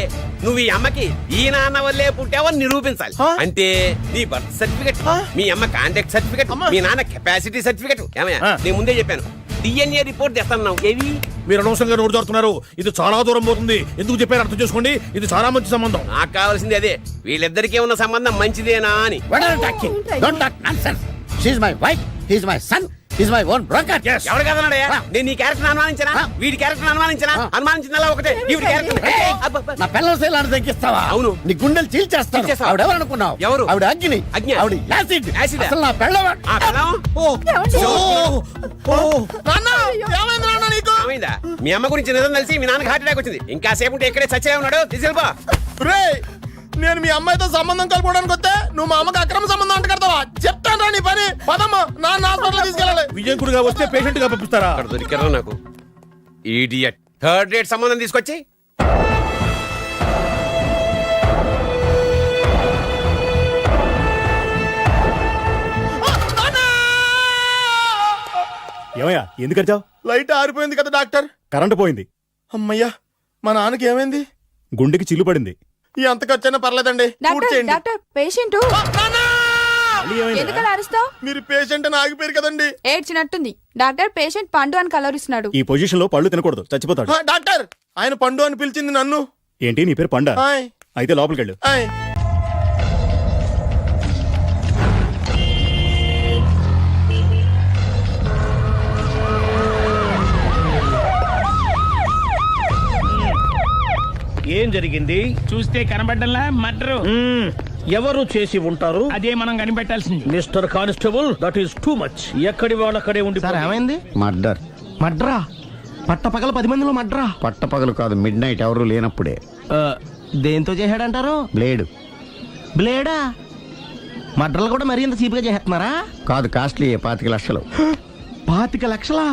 నువ్వు ఈ అమ్మకి ఈ నాన్న వల్లే పుట్టావని నిరూపించాలి. అంటే నీ బర్త్ సర్టిఫికెట్, మీ అమ్మ కాంటాక్ట్ సర్టిఫికెట్, మీ నాన్న కెపాసిటీ సర్టిఫికెట్. ఏమయ్యా నేను ముందే చెప్పాను DNA రిపోర్ట్ తెస్తాను. ఏవి మీరు అనవసరంగా నోరు జారుతున్నారు. ఇది చాలా దూరం పోతుంది. ఎందుకు చెప్పారు అర్థం చేసుకోండి. ఇది చాలా మంచి సంబంధం. నాకు కావాల్సింది అదే, వీళ్ళిద్దరికీ ఉన్న సంబంధం మంచిదేనా అని. What are you talking? Don't talk nonsense. She's my wife, he's my son, he's my own broker. Yes. ఎవరు కదన్నాడయ్యా? నేను నీ క్యారెక్టర్ అనుమానించనా? వీడి క్యారెక్టర్ అనుమానించనా? అనుమానించిందల్లా ఒకటే. వీడి క్యారెక్టర్ నా పిల్లల శైలాన్ని తగ్గిస్తావా? అవును. నీ గుండెలు చీల్చేస్తాను. చీల్చేస్తావా? ఆవిడ ఎవరు అనుకున్నావు? ఎవరు? ఆవిడ అగ్ని. అగ్ని. ఆవిడ యాసిడ్. యాసిడా? అసలు నా పిల్లవాడు. ఆ పిల్లం? ఏమైందా? మీ అమ్మ గురించి నిజం తెలిసి మీ నాన్నకి హార్ట్ అటాక్ వచ్చింది. ఇంకా సేపు ఉంటే ఇక్కడే చచ్చే ఉన్నాడు. తీసుకెళ్ళిపో. నేను మీ అమ్మాయితో సంబంధం కలుపుకోవడానికి వస్తే నువ్వు మా అమ్మకి అక్రమ సంబంధం అంట కడతావా? చెప్తాను రా నీ పని. పదమ్మా, నాన్న హాస్పిటల్ తీసుకెళ్ళాలి. విజయకుడిగా వస్తే పేషెంట్ గా పంపిస్తారా? అక్కడ దొరికారా నాకు ఈడియట్. 3rd రేట్ సంబంధం తీసుకొచ్చి ఏమయ్యా ఎందుకు వచ్చావు? లైట్ ఆరిపోయింది కదా డాక్టర్. కరెంటు పోయింది. అమ్మయ్యా, మా నాన్నకి ఏమైంది? గుండెకి చిల్లు పడింది. ఈ అంత ఖర్చైనా పర్లేదండి. పూర్తి పేషెంట్ ఎందుకలా అరుస్తావు? మీరు పేషెంట్ అని ఆగిపోయారు కదండి. ఏడ్చినట్టుంది. డాక్టర్ పేషెంట్ పండు అని కలవరిస్తున్నాడు. ఈ పొజిషన్ లో పళ్ళు తినకూడదు, చచ్చిపోతాడు. డాక్టర్, ఆయన పండు అని పిలిచింది నన్ను. ఏంటి నీ పేరు పండా? ఆయ్, అయితే లోపలికి వెళ్ళు. ఆయ్. ఏం జరిగింది? చూస్తే కనబడ్డంలా మర్డరు. ఎవరు చేసి ఉంటారు? అదే మనం కనిపెట్టాల్సింది. Mister constable, that is too much. ఎక్కడి వాళ్ళక్కడే ఉండి. ఏమైంది? మర్డర్. మడ్రా? పట్టపగల 10 మందిలో మడ్రా? పట్టపగలు కాదు, మిడ్ నైట్ ఎవరు లేనప్పుడే. దేంతో చేశాడంటారు? బ్లేడ్. బ్లేడా? మడ్రలు కూడా మరీ ఇంత చీప్గా చేస్తున్నారా? కాదు, కాస్ట్లీ 25 లక్షలు. 25 లక్షలా?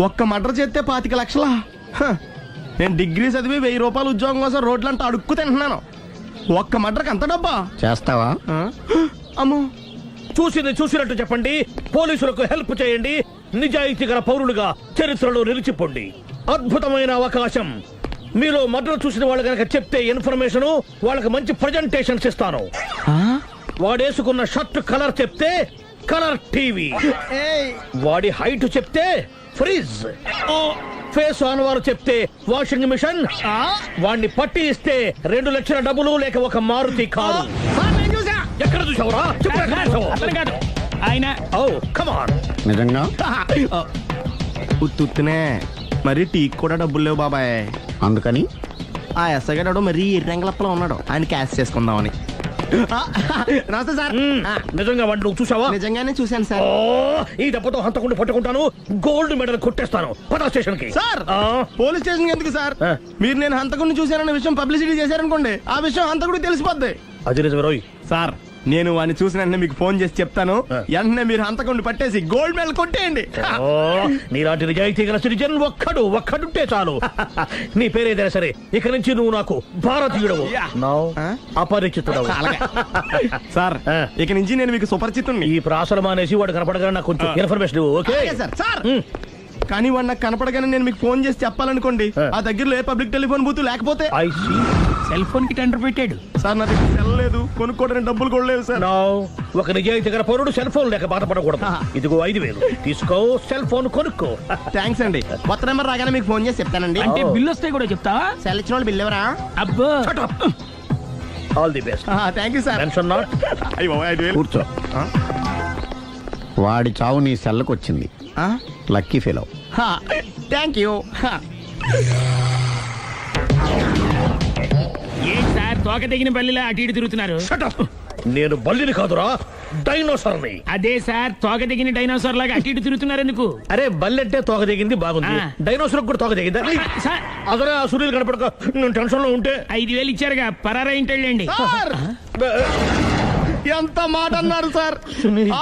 ఒక్క మడ్ర చేస్తే 25 లక్షలా? నేను డిగ్రీ చదివి 1000 రూపాయలు ఉద్యోగం కోసం రోడ్లంతా అడుక్కు తింటున్నాను. ఒక్క మడ్రకు అంత డబ్బా? చేస్తావా? అమ్మో, చూసింది చూసినట్టు చెప్పండి. పోలీసులకు హెల్ప్ చేయండి. నిజాయితీ గల పౌరులుగా చరిత్రలో నిలిచిపోండి. అద్భుతమైన అవకాశం. మీలో మర్డర్ చూసిన వాళ్ళు కనుక చెప్తే ఇన్ఫర్మేషన్, వాళ్ళకి మంచి ప్రజెంటేషన్స్ ఇస్తాను. వాడేసుకున్న షర్ట్ కలర్ చెప్తే కలర్ టీవీ, వాడి హైట్ చెప్తే ఫ్రిజ్, ఫేస్ ఆన్ వారు చెప్తే వాషింగ్ మిషన్, వాడిని పట్టి ఇస్తే 2 లక్షల డబ్బులు లేక ఒక మారుతి కారు. ఎక్కడ చూసావురా? అతను కాదు ఆయన. Oh come on. నిజంగా? ఉత్తునే మరి టీకి కూడా డబ్బులు లేవు బాబాయ్. అందుకని ఆ ఎస్ఐగాడు మరీ ఎర్రంగలప్పలో ఉన్నాడు, ఆయన క్యాష్ చేసుకుందామని. నమస్తే సార్. నిజంగా వాడిని నువ్వు చూసావా? నిజంగానే చూశాను సార్. ఈ దెబ్బతో హంతకుండా పట్టుకుంటాను, గోల్డ్ మెడల్ కొట్టేస్తాను. పద స్టేషన్ కి. సార్, పోలీస్ స్టేషన్ ఎందుకు సార్? మీరు నేను హంతకుడిని చూశానన్న విషయం పబ్లిసిటీ చేశారనుకోండి, ఆ విషయం హంతకుడికి తెలిసిపోద్ది. అది నిజమే రోయ్. సార్, నేను వాడిని చూసిన వెంటనే మీకు ఫోన్ చేసి చెప్తాను. వెంటనే మీరు హంతకుడిని పట్టేసి గోల్డ్ మెడల్ కొట్టేయండి. నీలాంటి నిజాయితీ గల సిటిజన్ ఒక్కడుంటే చాలు. నీ పేరేదైనా సరే, ఇక నుంచి నువ్వు నాకు భారతీయుడవు, అపరిచితుడవు. సార్, ఇక నుంచి నేను మీకు సుపరిచితుణ్ణి. ఈ ప్రాసలు మానేసి వాడు కనపడగానే నాకు కొంచెం ఇన్ఫర్మేషన్ ఓకే సార్. సార్, కానీ వాడు నాకు కనపడగానే నేను మీకు ఫోన్ చేసి చెప్పాలనుకోండి, ఆ దగ్గరలో ఏ పబ్లిక్ టెలిఫోన్ బూత్ లేకపోతే. సెల్ ఫోన్ కి టెండర్ పెట్టాడు సార్. నా దగ్గర సెల్ లేదు, కొనుక్కోవడానికి డబ్బులు కూడా లేవు సార్. ఒక నిజాయితీ గల పౌరుడు సెల్ ఫోన్ లేక బాధపడకూడదు. ఇదిగో 5000 తీసుకో, సెల్ ఫోన్ కొనుక్కో. థ్యాంక్స్ అండి. కొత్త నెంబర్ రాగానే మీకు ఫోన్ చేసి చెప్తానండి. అంటే బిల్లు వస్తే కూడా చెప్తావా? సెల్ ఇచ్చిన వాళ్ళు బిల్ ఎవరా? అబ్బో, all the best. Thank you sir. Tension not. కూర్చో. వాడి చావు నీ సెల్లకు వచ్చింది. Lucky fellow. Thank you. ఏం సార్ తోక తెగిన బల్లిలా అటు ఇటు తిరుగుతున్నారు? నేను బల్లిని కాదురా, డైనోసార్ని. అదే సార్ తోక దిగిన డైనోసార్ లాగా అటు ఇటు తిరుగుతున్నారు ఎందుకు? అరే బల్లెట్టే తోక దిగింది బాగుంది, ఆ. డైనోసార్ కూడా తోక దిగిందా? సార్ అదరే ఆ సూర్యులు కనపడక నేను టెన్షన్ లో ఉంటే 5,000 ఇచ్చారుగా పరారా ఇంటండి. సార్ ఎంత మాట అన్నారు సార్?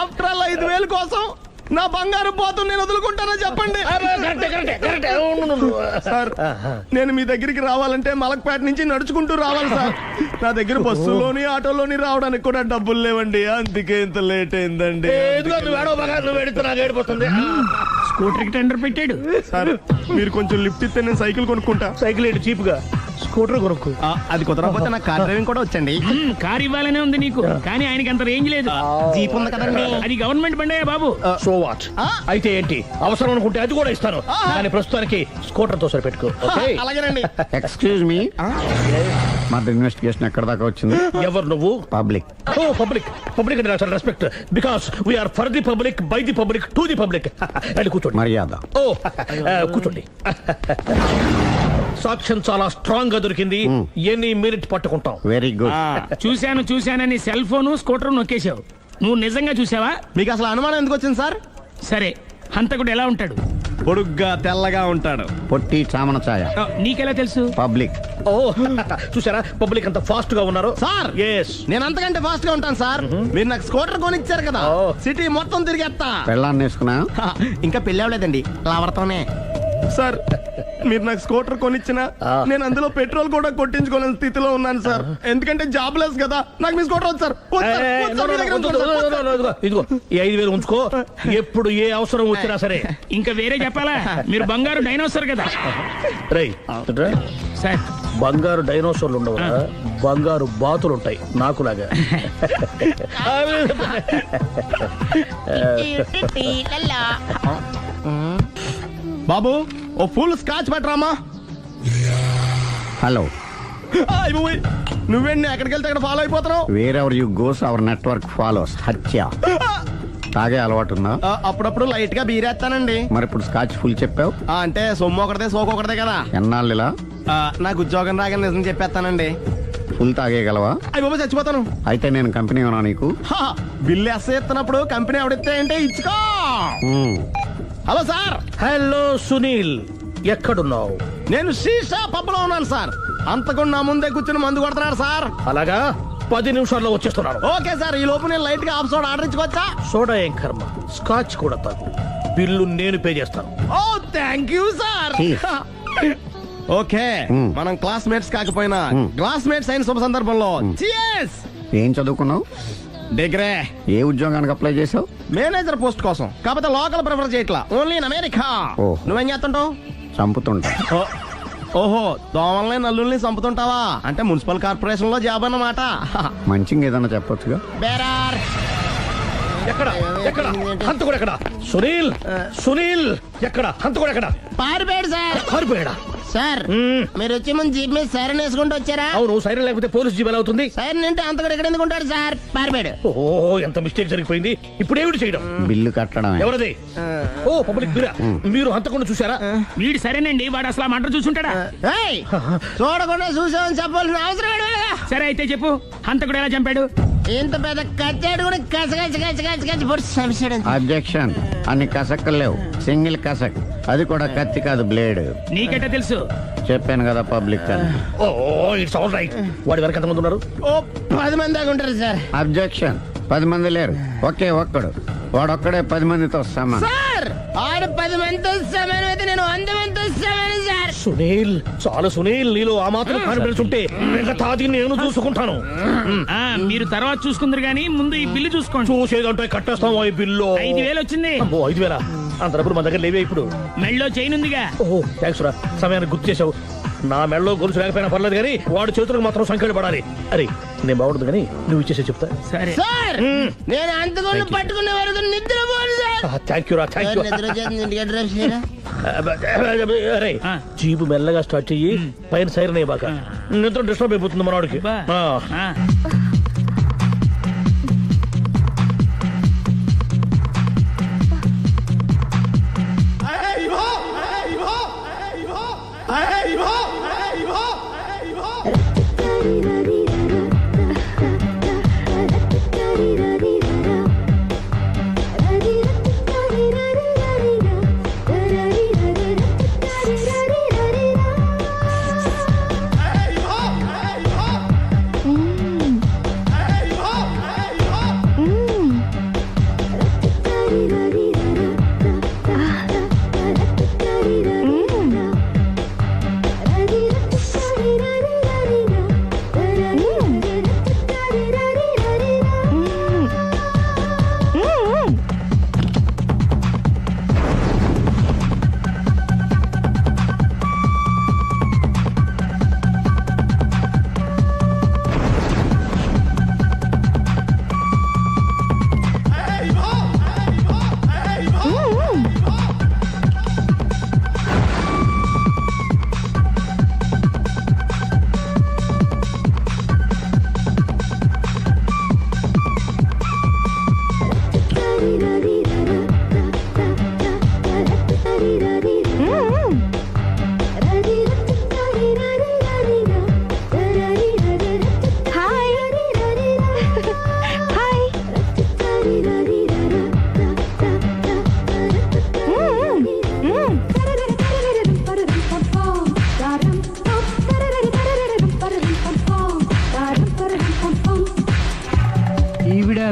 ఆఫ్టర్ ఆల్ 5,000 కోసం నా బంగారు పోతు నేను వదులుకుంటానని చెప్పండి. సార్ నేను మీ దగ్గరికి రావాలంటే మలక్పేట నుంచి నడుచుకుంటూ రావాలి సార్. నా దగ్గర బస్సులోని ఆటోలోని రావడానికి కూడా డబ్బులు లేవండి, అందుకే ఇంత లేట్ అయిందండి. స్కూటర్ కి టెండర్ పెట్టాడు. సార్ మీరు కొంచెం లిఫ్ట్ ఇస్తే నేను సైకిల్ కొనుక్కుంటా. సైకిల్ ఏంటి చీప్ గా, స్కూటర్ కొనుక్కు. అది కుదరకపోతే నాకు కార్ డ్రైవింగ్ కూడా వచ్చండి. కారు ఇవ్వాలనే ఉంది నీకు, కానీ ఆయనకి అంత రేంజ్ లేదు. జీప్ ఉంది కదండి. అది గవర్నమెంట్ బండే బాబు. So what? అయితే ఏంటి, అవసరం అనుకుంటే అది కూడా ఇస్తాను, కానీ ప్రస్తుతానికి స్కూటర్ తో సరిపెట్టుకో. అలాగేనండి. ఎక్స్క్యూజ్ మీ, మా ఇన్వెస్టిగేషన్ ఎక్కడ దాకా వచ్చింది? ఎవరు నువ్వు? పబ్లిక్. ఓ పబ్లిక్. పబ్లిక్ అంటే చాలా respect, because we're for the public, by the public, to the public. అని కూర్చోండి. మర్యాద. ఓ కూర్చోండి. సాక్ష్యం చాలా స్ట్రాంగ్ గా దొరికింది, ఎన్ని మినిట్ పట్టుకుంటాం. Very good. చూశానని సెల్ ఫోన్ స్కూటర్ నొక్కేశావు. నువ్వు నిజంగా చూసావా? మీకు అసలు అనుమానం ఎందుకు వచ్చింది సార్? సరే, హంతకుడు ఎలా ఉంటాడు? పొడుగ్గా తెల్లగా ఉంటాడు. పొట్టి చామన ఛాయ. నీకెలా తెలుసు? పబ్లిక్. ఓ చూసారా పబ్లిక్ అంత ఫాస్ట్ గా ఉన్నారు. సార్ ఎస్, నేను అంతకంటే ఫాస్ట్ గా ఉంటాను సార్. మీరు నాకు స్కూటర్ కొనిచ్చారు కదా, సిటీ మొత్తం తిరిగేస్తా. పెళ్ళాన్ని వేసుకున్నా? ఇంకా పెళ్లి అవ్వలేదండి, లావర్తోనే. సార్ మీరు నాకు స్కూటర్ కొనిచ్చిన నేను అందులో పెట్రోల్ కూడా కొట్టించుకోలేని స్థితిలో ఉన్నాను సార్. ఎందుకంటే జాబ్ లెస్ కదా, నాకు మీ స్కూటర్ వద్దు సార్. ఇదిగో ఈ 5,000 ఉంచుకో, ఎప్పుడు ఏ అవసరం వచ్చినా సరే. ఇంకా వేరే చెప్పాలా? మీరు బంగారు డైనోసార్ కదా. రేయ్ సార్ బంగారు డైనోసార్లు ఉండవు, బంగారు బాతులు ఉంటాయి నాకులాగా. బాబు ఓ ఫుల్ స్కాచ్ పెట్టరామా. హలో. నువ్వేండి ఎక్కడికి వెళ్తే అక్కడ ఫాలో అయిపోతున్నావు? Wherever you goes our network follows. హత్య. తాగే అలవాటు ఉందా? అప్పుడప్పుడు లైట్ గా బీరేస్తానండి. మరి ఇప్పుడు స్కాచ్ ఫుల్ చెప్పావు అంటే సొమ్ము ఒకటిదే సోకు ఒకటిదే కదా. ఎన్నాళ్ళు ఇలా? నాకు ఉద్యోగం రాగానే నిజం చెప్పేస్తానండి. ఫుల్ తాగేయగలవా? అయ్యి బాబా చచ్చిపోతాను. అయితే నేను కంపెనీ ఉన్నా నీకు? బిల్లు ఎస్ ఎత్తినప్పుడు కంపెనీ ఎవడితే అంటే ఇచ్చుకో. Hello sir. హలో సునీల్, ఎక్కడున్నావు? నేను శీషా పబ్ లో ఉన్నాను సార్. అంతకుండా నా ముందే కూర్చుని మందు కొడుతున్నాడు సార్. అలాగా, 10 నిమిషాల్లో వచ్చేస్తున్నాను. ఓకే సార్, ఈ లోపు నేను లైట్ గా హాఫ్ సోడా ఆర్డర్ ఇచ్చుకోవచ్చా? సోడా ఏం కర్మ, స్కాచ్ కూడా తాగు, బిల్లు నేను పే చేస్తాను. ఓ థ్యాంక్ యూ సార్. ఓకే, మనం క్లాస్మేట్స్ కాకపోయినా క్లాస్మేట్స్ అయిన శుభ సందర్భంలో cheers. ఏం చదువుకున్నావు? డిగ్రీ. ఏ ఉద్యోగానికి అప్లై చేసావు? మేనేజర్ పోస్ట్ కోసం, కాకపోతే లోకల్ ప్రిఫర్ చేయట్లా, ఓన్లీ ఇన్ అమెరికా. నువ్వేం చేస్తుంటావు? చంపుతుంటా. ఓహో, దోమల్ని నల్లుల్ని చంపుతుంటావా? అంటే మున్సిపల్ కార్పొరేషన్ లో జాబ్ అన్నమాట. మంచిగా ఏదన్నా చెప్పొచ్చుగా. బేరార్. ఎక్కడ ఎక్కడ హంతకుడు ఎక్కడ? సునీల్, సునీల్ ఎక్కడ హంతకుడు ఎక్కడ? పారిపోయాడు సార్. పారిపోయాడా? సార్ మీరు వచ్చే ముందు జీప్ మీద సైరన్ వేసుకుంటూ వచ్చారా? అవును, సైరన్ లేకపోతే పోలీస్ జీబ్ ఎలా అవుతుంది? సైరన్ అంటే అంతకుడు ఎక్కడ ఎందుకు ఉంటాడు సార్? పారిపోయాడు. ఓ ఎంత మిస్టేక్ జరిగిపోయింది. ఇప్పుడు ఏమిటి చేయడం? బిల్లు కట్టడం. ఎవరిది? ఓ పబ్లిక్ బిల్లా. మీరు హంతకుండా చూసారా? వీడు సరేనండి, వాడు అసలు మంట చూసుంటాడా? చూడకుండా చూసామని చెప్పాల్సిన అవసరం లేదు. సరే అయితే చెప్పు, హంతకుడు ఎలా చంపాడు? ఇంత పెద్ద కచ్చాడు కూడా కసగచ్చి అబ్జెక్షన్. అన్ని కసక్కలు లేవు, సింగిల్ కసక్, అది కూడా కత్తి కాదు బ్లేడ్. నీకెట్టా తెలుసు? చెప్పాను కదా పబ్లిక్ అని. Oh it's all right. వాడి వరకు ఎంతమంది ఉన్నారు? ఓ 10 మంది దాకా ఉంటారు సార్. అబ్జెక్షన్. 10 మంది లేరు, ఒకే ఒక్కడు. వాడొక్కడే 10 మందితో సమానం. సార్ ఆడు 10 మందితో సమానం అయితే నేను 100 మందితో సమానం సార్. సునీల్, చాలా సునీల్, నీలో ఆ మాత్రం కాన్ఫిడెన్స్ ఉంటే మిగతాది నేను చూసుకుంటాను. మీరు తర్వాత చూసుకుందరు గానీ ముందు ఈ బిల్లు చూసుకోండి. చూసేదంటే కట్టేస్తాం ఈ బిల్లు. 5,000 వచ్చింది. 5,000? అంత డబ్బులు మన దగ్గర లేవే ఇప్పుడు. మెళ్ళో చైన్ ఉందిగా. ఓహో థ్యాంక్స్ రా, సమయానికి గుర్తు చేసావు. నా మెడలో గొలుసు లేకపోయినా పర్లేదు కానీ వాడు చేతులకు మాత్రం సంఖ్యలు పడాలి. అరే నేను బాగుండదు కానీ నువ్వు ఇచ్చేసే చెప్తా. సరే సార్, నేను అంతకుండా పట్టుకునే వరకు నిద్రపోను సార్. థ్యాంక్ యూ రా, థ్యాంక్ యూ. అరే జీబు మెల్లగా స్టార్ట్ చెయ్యి, పైన సైరన్ అయ్యి బాగా నిద్ర డిస్టర్బ్ అయిపోతుంది మనవాడికి.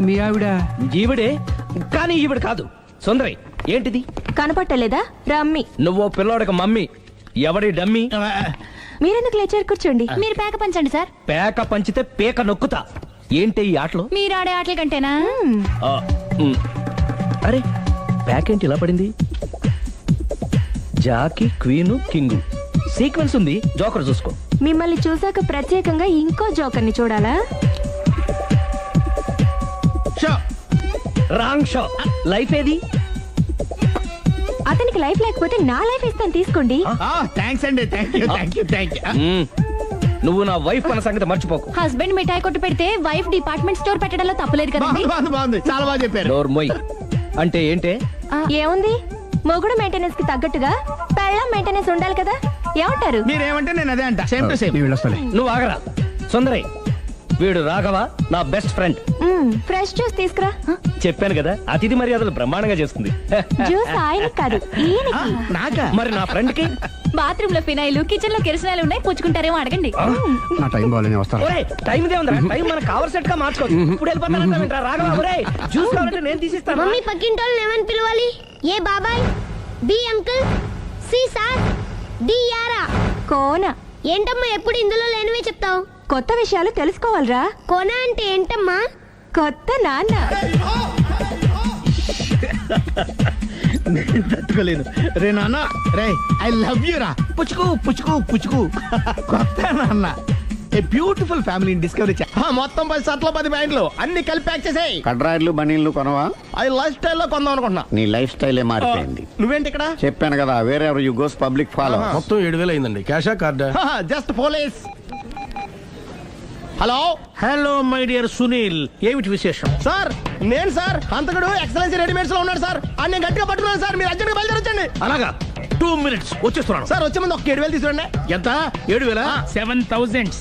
మీ ఆవిడ ఈవిడే కానీ ఈవిడ కాదు సుందరి. ఏంటిది కనపట్టలేదా? రమ్మి. నువ్వు పిల్లోడికి మమ్మీ. ఎవడి డమ్మీ? మీరెందుకు లేచారు? కూర్చోండి. మీరు పేక పంచండి సార్. పేక పంచితే పేక నొక్కుతా. ఏంటి ఈ ఆటలు? మీరు ఆడే ఆటల కంటేనా? ఆ, అరే ప్యాకేంటి ఇలా పడింది? జాకి, క్వీను, కింగు సీక్వెన్స్ ఉంది. జోకర్ చూసుకో. మిమ్మల్ని చూసాక ప్రత్యేకంగా ఇంకో జోకర్ని చూడాలా? Wrong show. లైఫ్ ఏది? అతనికి లైఫ్ లేకపోతే నా లైఫ్ ఇస్తాను, తీసుకోండి. థ్యాంక్స్ అండి. Thank you. నువ్వు నా వైఫ్ అన్న సంగతి మర్చిపోకు. హస్బెండ్ మిఠాయి కొట్టు పెడితే వైఫ్ డిపార్ట్మెంట్ స్టోర్ పెట్టడంలో తప్పలేదు కదండి. బాగుంది, చాలా బాగా చెప్పారు. డోర్ మొయ్. అంటే ఏంటే? ఏముంది, మొగుడు మెయింటెనెన్స్ కి తగ్గట్టుగా పెళ్ళాం మెయింటెనెన్స్ ఉండాలి కదా. ఏమంటారు? మీరేమంటే నేను అదే అంట. Same to same. నువ్వు ఆగరా సుందరి. వీడు రాఘవ, నా బెస్ట్ ఫ్రెండ్. ఫ్రెష్ జ్యూస్ తీసుకురా. చెప్పాను కదా, అతిథి మర్యాదలు బ్రహ్మాండంగా చేస్తుంది. జ్యూస్ ఆయనకి కాదు, ఈయనకి. నాకా? మరి నా ఫ్రెండ్ కి? బాత్రూమ్ లో ఫినాయిల్, కిచెన్ లో కిరసనాయిలు ఉన్నాయి, పుచ్చుకుంటారేమో అడగండి. నా టైం బాగాలేని వస్తాను. ఒరే టైం ఇదే ఉందా? టైం మనకు కవర్ సెట్ గా మార్చుకోవచ్చు. ఇప్పుడు వెళ్ళిపోతానంటా రాఘవ. ఒరే జ్యూస్ కావాలంటే నేను తీసిస్తాను. మమ్మీ పక్కింటోళ్ళని ఏమని పిలవాలి? ఏ బాబాయ్, B uncle, C sir, D యారా. కోన. ఏంటమ్మా ఎప్పుడు ఇందులో లేనివే చెప్తావు? కొత్త విషయాలు తెలుసుకోవాలరా. కోన అంటే ఏంటమ్మా? కొత్త నాన్న. తట్టుకోలేదు రే నాన్న. రే ఐ లవ్ యూ రా. పుచ్చుకు కొత్త నాన్న. A beautiful family discovery. మొత్తం 10 షర్ట్లు 10 ప్యాంట్లు అన్ని కలిపి ప్యాక్ చేసేయ్. కడ్రాయిలు బనీళ్లు కొనవా? అది లైఫ్ స్టైల్ లో కొందాం అనుకుంటున్నా. నీ లైఫ్ స్టైలే మారిపోయింది. నువ్వేంటి ఇక్కడ? చెప్పాను కదా, వేరే ఎవరు యు గోస్ పబ్లిక్ ఫాలో. మొత్తం 7,000 అయిందండి. క్యాషా కార్డా? Just police. Hello my dear Sunil, ఏమిటి విశేషం? సార్ నేను సార్ అంతకుడు ఎక్సలెన్సీ రెడీమేడ్స్ లో ఉన్నాడు సార్. అని నేను గట్టిగా పట్టుకున్నాను సార్. మీరు అర్జెంట్ గా బయలుదేరొచ్చండి. అలాగా 2 minutes వచ్చేస్తున్నాను సార్. వచ్చే ముందు ఒక 7,000 తీసుకురండి. ఎంత? 7,000? 7,000.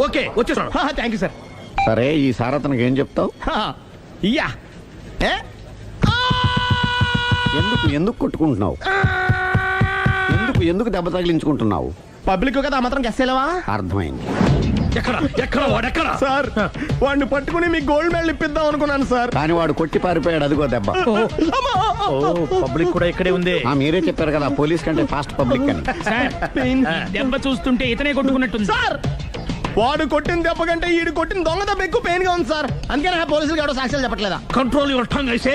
ఓకే వచ్చేస్తున్నాను. Thank you sir. సరే ఈ సారతనకి ఏం చెప్తావు? యా. ఎందుకు కొట్టుకుంటున్నావు? ఎందుకు దెబ్బ తగిలించుకుంటున్నావు? పబ్లిక్ కదా మాత్రం గెస్సేలేవా? అర్థమైంది. ఎక్కడ సార్? వాడిని పట్టుకుని మీ గోల్డ్ మెడల్ ఇప్పిద్దాం అనుకున్నాను సార్. కానీ వాడు కొట్టి పారిపోయాడు. అదిగో దెబ్బ. పబ్లిక్ కూడా ఇక్కడే ఉంది. మీరే చెప్పారు కదా పోలీస్ కంటే ఫాస్ట్ పబ్లిక్ అని. దెబ్బ చూస్తుంటే ఇతనే కొట్టుకున్నట్టుంది సార్ వాడు కొట్టిన దెబ్బ కంటే ఈడు కొట్టిన దొంగ దెబ్బ ఎక్కువ పెయిన్ గా ఉంది సార్. అందుకని పోలీసులు ఎవడో సాక్ష్యాలు చెప్పట్లేదా? కంట్రోల్ యువర్ టంగ్ అయితే.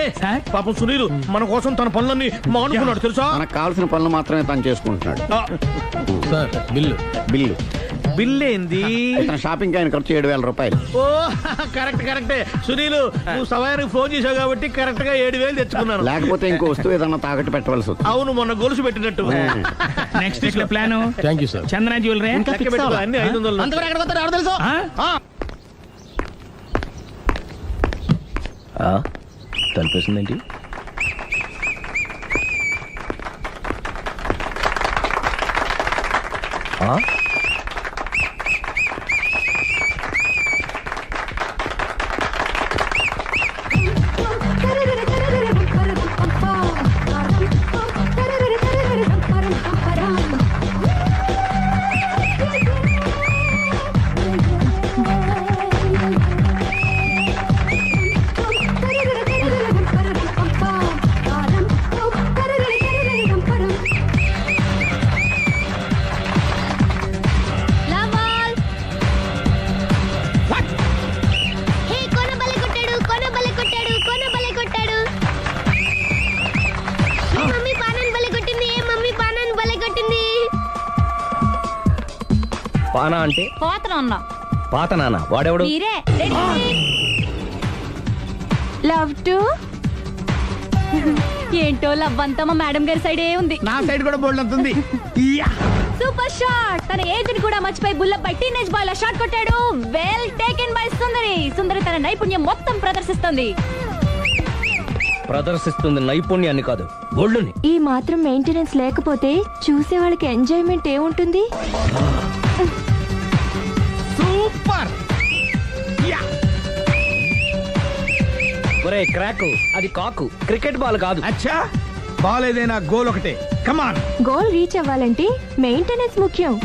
పాపం సునీల్ మన కోసం తన పనులన్నీ మానుకున్నాడు తెలుసా? మనకు కావాల్సిన పనులు మాత్రమే తను చేసుకుంటున్నాడు. సార్ బిల్లు బిల్ ఏంది? షాపింగ్ ఆయన ఖర్చు 7,000 రూపాయలు. ఓ కరెక్టే సునీల్, నువ్వు సమయానికి ఫోన్ చేసావు కాబట్టి కరెక్ట్ గా 7,000 తెచ్చుకున్నాను. లేకపోతే ఇంకో వస్తువు ఏదన్నా తాకట్టు పెట్టవలసి వస్తుంది. అవును, మొన్న గొలుసు పెట్టినట్టు. నెక్స్ట్ వీక్ లో plan. Thank you sir. Chandana jewellery అన్ని 500. అంతవరకు ఎక్కడ పోతారు ఎవరు తెలుసు? తలిపేసిందేంటి? పానా అంటే పాత నాన్న. వాడెవడు? లవ్ టు ఏంటో లవ్ అంతా మా మేడం గారి సైడే ఉంది. నా సైడ్ కూడా బోల్డ్ అంతుంది. Super shot. తన ఏజ్ ని కూడా మర్చిపోయి బుల్లపై టీనేజ్ బాయ్ లా షాట్ కొట్టాడు. వెల్ టేకెన్ బై సుందరి తన నైపుణ్యం మొత్తం ప్రదర్శిస్తుంది నైపుణ్యాన్ని కాదు, ఒళ్ళుని. ఈ మాత్రం మెయింటెనెన్స్ లేకపోతే చూసే వాళ్ళకి ఎంజాయ్మెంట్ ఏముంటుంది? సూపర్. ఒరే క్రాక్, అది కాకు, క్రికెట్ బాల్ కాదు. అచ్చా, బాల్ ఏదైనా గోల్ ఒకటే. కమాన్. గోల్ రీచ్ అవ్వాలంటే మెయింటెనెన్స్ ముఖ్యం.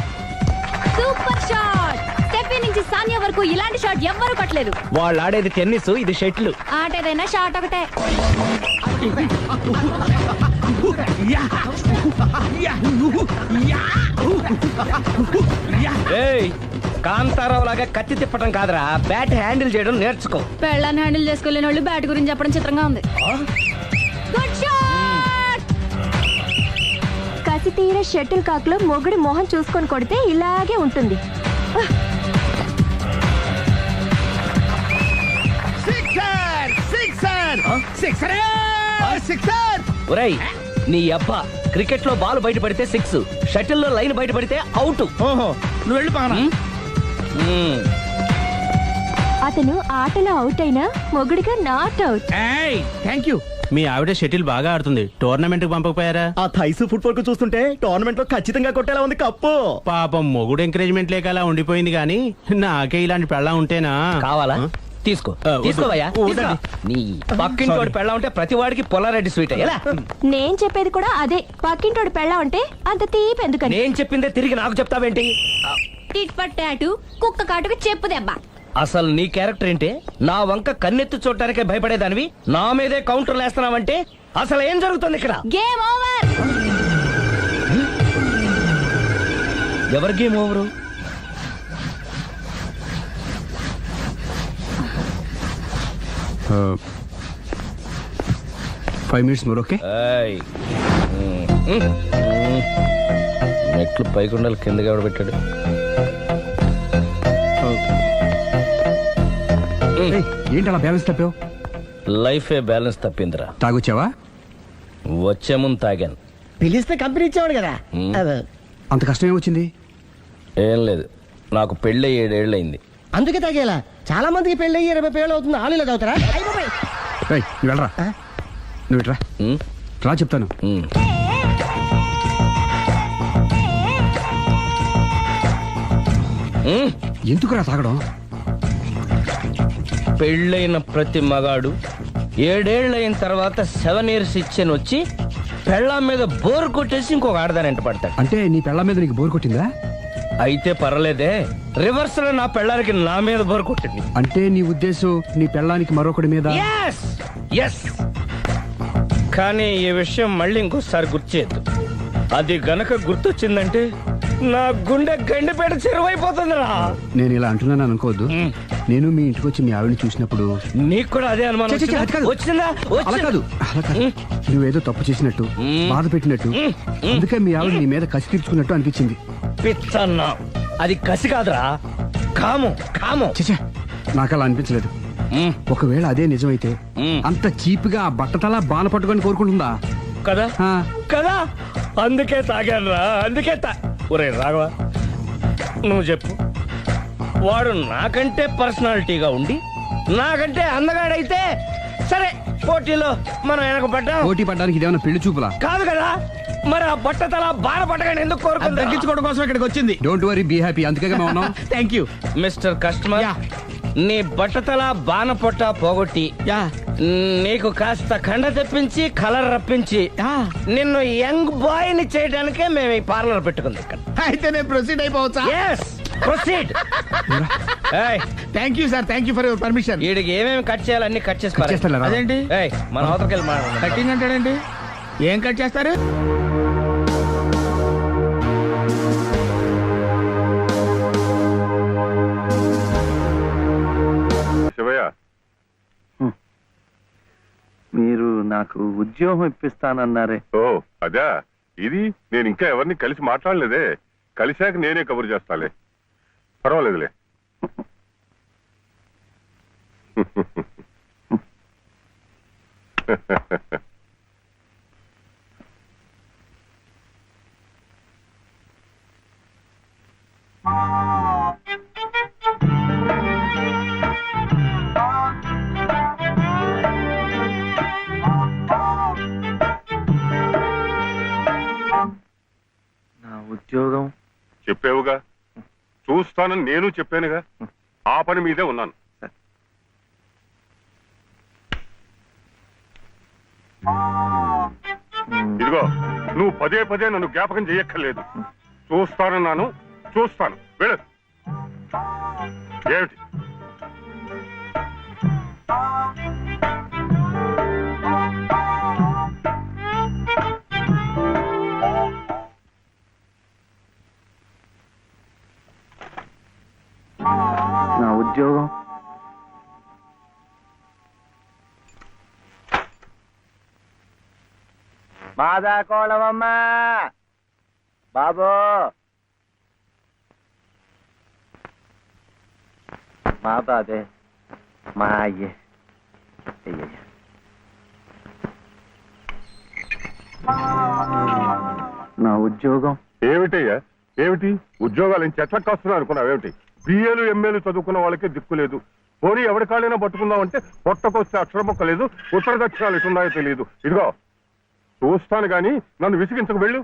Super shot. స్టెప్ పృథ్వీ నుంచి సానియా వరకు ఇలాంటి షాట్ ఎవ్వరు కొట్టలేదు. వాళ్ళు ఆడేది టెన్నిస్, ఇది షటిల్. ఆట ఏదైనా షాట్ ఒకటే. కాంతారావు లాగా కత్తి తిప్పటం కాదురా, బ్యాట్ హ్యాండిల్ చేయడం నేర్చుకో. పెళ్ళాన్ని హ్యాండిల్ చేసుకోలేని వాళ్ళు బ్యాట్ గురించి చెప్పడం చిత్రంగా ఉంది. Good shot. కసి తీర షటిల్ కాక్ లో మొగుడి మొహం చూసుకొని కొడితే ఇలాగే ఉంటుంది. ఒరేయ్, నీ అబ్బా క్రికెట్ లో బాల్ బయట పడితే 6, షటిల్ లో లైన్ బయట పడితే అవుట్. ఓహో, నువ్వు వెళ్ళి పానా. అతను ఆటలో అవుట్ అయినా మొగుడిగా నాట్ అవుట్. Thank you. మీ ఆవిడ షటిల్ బాగా ఆడుతుంది, టోర్నమెంట్ కి పంపకపోయారా? ఆ థైస్ ఫుట్బాల్ కు చూస్తుంటే టోర్నమెంట్ లో ఖచ్చితంగా కొట్టేలా ఉంది కప్పు. పాపం మొగుడు ఎంకరేజ్మెంట్ లేక అలా ఉండిపోయింది గానీ నాకే ఇలాంటి పెళ్ళా ఉంటేనా. కావాలా? తీసుకో, తీసుకోవయ్యా. నీ పక్కింటోడి పెళ్ళా ఉంటే ప్రతి వాడికి పొలారెడ్డి స్వీట్. నేను చెప్పేది కూడా అదే. పక్కింటోడు పెళ్ళా ఉంటే అంత తీపి ఎందుకని? నేను చెప్పిందే తిరిగి నాకు చెప్తావేంటి? టిట్ పట్ టాటు, కుక్క కాటుకు చెప్పు దెబ్బ. అసలు నీ క్యారెక్టర్ ఏంటి? నా వంక కన్నెత్తి చూడటానికే భయపడేదానివి నా మీదే కౌంటర్లు వేస్తున్నావంటే అసలు ఏం జరుగుతుంది ఇక్కడ? Game over. ఎవరి గేమ్ ఓవరు? మెట్లు పైకుండలు కిందకి ఎవడ పెట్టాడు? ఏంటి అలా బ్యాలెన్స్ తప్పావు? లైఫే బ్యాలెన్స్ తప్పిందిరా. తాగొచ్చావా? వచ్చే ముందు తాగాను. పిలిస్తే కంపెనీ ఇచ్చేవాడు కదా. అంత కష్టం ఏమొచ్చింది? ఏం లేదు, నాకు పెళ్ళి 7 ఏళ్ళు అయింది. అందుకే తాగేలా. చాలా మందికి పెళ్ళి 20 ఏళ్ళు అవుతుంది. ఆలీలో తాగుతారా? నువ్వు వెళ్ళరా, నువ్వు ఇట్రా రా చెప్తాను. ఎందుకురా తాగడం? పెళ్ళైన ప్రతి మగాడు 7 ఏళ్ళు అయిన తర్వాత 7 ఇయర్స్ ఇచ్చాను వచ్చి పెళ్ళాం మీద బోర్ కొట్టేసి ఇంకొక ఆడదాని ఎంట పడతాడు. అంటే నీ పెళ్ళాం మీద నీకు బోర్ కొట్టిందా? అయితే పర్లేదే, రివర్స్ లో నా పెళ్ళానికి నా మీద బోర్ కొట్టింది. అంటే నీ ఉద్దేశం నీ పెళ్ళానికి మరొకటి మీద? ఎస్. కానీ ఈ విషయం మళ్ళీ ఇంకోసారి గుర్తుచేయద్దు. అది గనక గుర్తొచ్చిందంటే నా గుండె గండిపేట చెరువైపోతుందిరా. నేను ఇలా అంటున్నాను అనుకోవద్దు. నేను మీ ఇంటికి వచ్చి మీ ఆవిడని చూసినప్పుడు నీకు కూడా అదే అనుమానం వచ్చిందా? అలా కాదు. నువ్వేదో తప్పు చేసినట్టు, బాధ పెట్టినట్టు, అందుకే మీ ఆవిడ నీ మీద కసి తీర్చుకున్నట్టు అనిపించింది. పిచ్చన్నా, అది కసి కాదురా, కామం. చచ్చా, నాకు అలా అనిపించలేదు. ఒకవేళ అదే నిజమైతే అంత చీప్ గా బట్టతలా బాన పట్టుకొని కోరుకుంటుందా? కదా కదా, అందుకే తాగాను రా, అందుకే ఒరే రాఘవ, నువ్వు చెప్పు. వాడు నాకంటే పర్సనాలిటీగా ఉండి నాకంటే అందగాడైతే సరే, పోటీలో మనం వెనకబడ్డాం. పోటీ పడ్డానికి ఇదేమన్నా పెళ్లి చూపులా? కాదు కదా, మరి ఆ బట్టతల బాన పట్టగానే ఎందుకు కోరుకుంది? తగ్గించుకోవడం కోసం ఇక్కడికి వచ్చింది. Don't worry, be happy. అందుకే మేము ఉన్నాం. Thank you mister customer. నీ బట్టతల బాన పొట్ట పోగొట్టి నీకు కాస్త కండ తెప్పించి కలర్ రప్పించి నిన్ను యంగ్ బాయ్ ని చేయడానికే మేము ఈ పార్లర్ పెట్టుకుంది ఇక్కడ. అయితే నేను ప్రొసీడ్ అయిపోవచ్చా? Proceed. Thank you sir, thank you for your permission. వీడికి ఏమేమి కట్ చేయాలి అన్ని కట్ చేసి అదేంటి మన అవతలకి వెళ్ళి మాట్లాడదాం. కటింగ్ అంటాడండి? ఏం కట్ చేస్తారు? మీరు నాకు ఉద్యోగం ఇప్పిస్తానన్నారే. ఓ అదా, ఇది నేను ఇంకా ఎవరిని కలిసి మాట్లాడలేదే. కలిశాక నేనే కబురు చేస్తాలే, పర్వాలేదులే. నా ఉద్యోగం చెప్పావుగా, చూస్తానని నేను చెప్పానుగా. ఆ పని మీదే ఉన్నాను. ఇదిగో, నువ్వు పదే పదే నన్ను జ్ఞాపకం చేయక్కర్లేదు. చూస్తానన్నాను, చూస్తాను. వెళ్ళు. ఏమిటి? నా ఉద్యోగం మాదా కోళమమ్మ బాబు మా బాబే మా అయ్యే అయ్యయ్య. నా ఉద్యోగం ఏమిటయ్యా ఏమిటి? ఉద్యోగాలు చెట్లకు వస్తున్నావు అనుకున్నావు ఏమిటి? బిఏలు ఎంఏలు చదువుకున్న వాళ్ళకే దిక్కు లేదు. పోనీ ఎవరి కాళ్ళైనా పట్టుకుందామంటే పొట్టకొస్తే అక్షరం మొక్క లేదు, ఉత్తర దక్షిణాలు ఎటున్నాయో తెలియదు. ఇదిగో చూస్తాను గాని నన్ను విసిగించకు వెళ్ళు.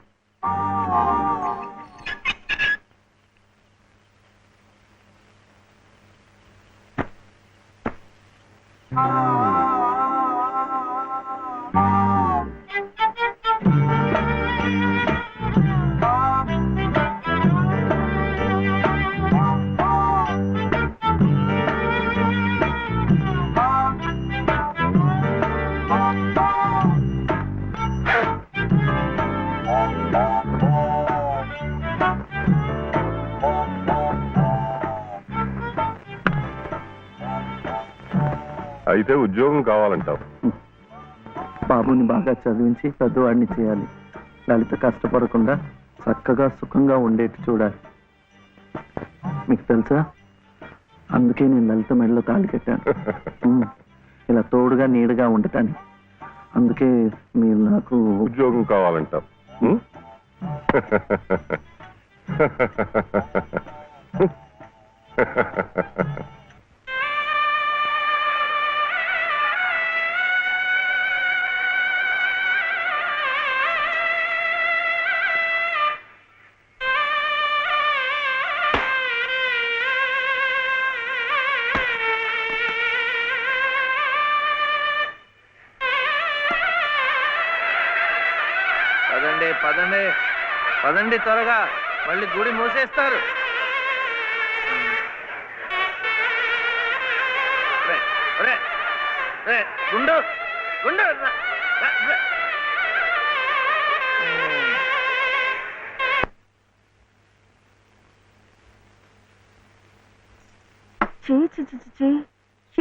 అయితే ఉద్యోగం కావాలంటావు. బాబుని బాగా చదివించి పెద్దవాడిని చేయాలి. లలిత కష్టపడకుండా చక్కగా సుఖంగా ఉండేట్టు చూడాలి. మీకు తెలుసా, అందుకే నేను లలిత మెడలో తాళి కట్టాను. ఇలా తోడుగా నీడగా ఉండటానికి. అందుకే మీరు నాకు ఉద్యోగం కావాలంటావు. పదండి పదండి పదండి త్వరగా, మళ్ళీ గుడి మూసేస్తారు. గుండు గుండు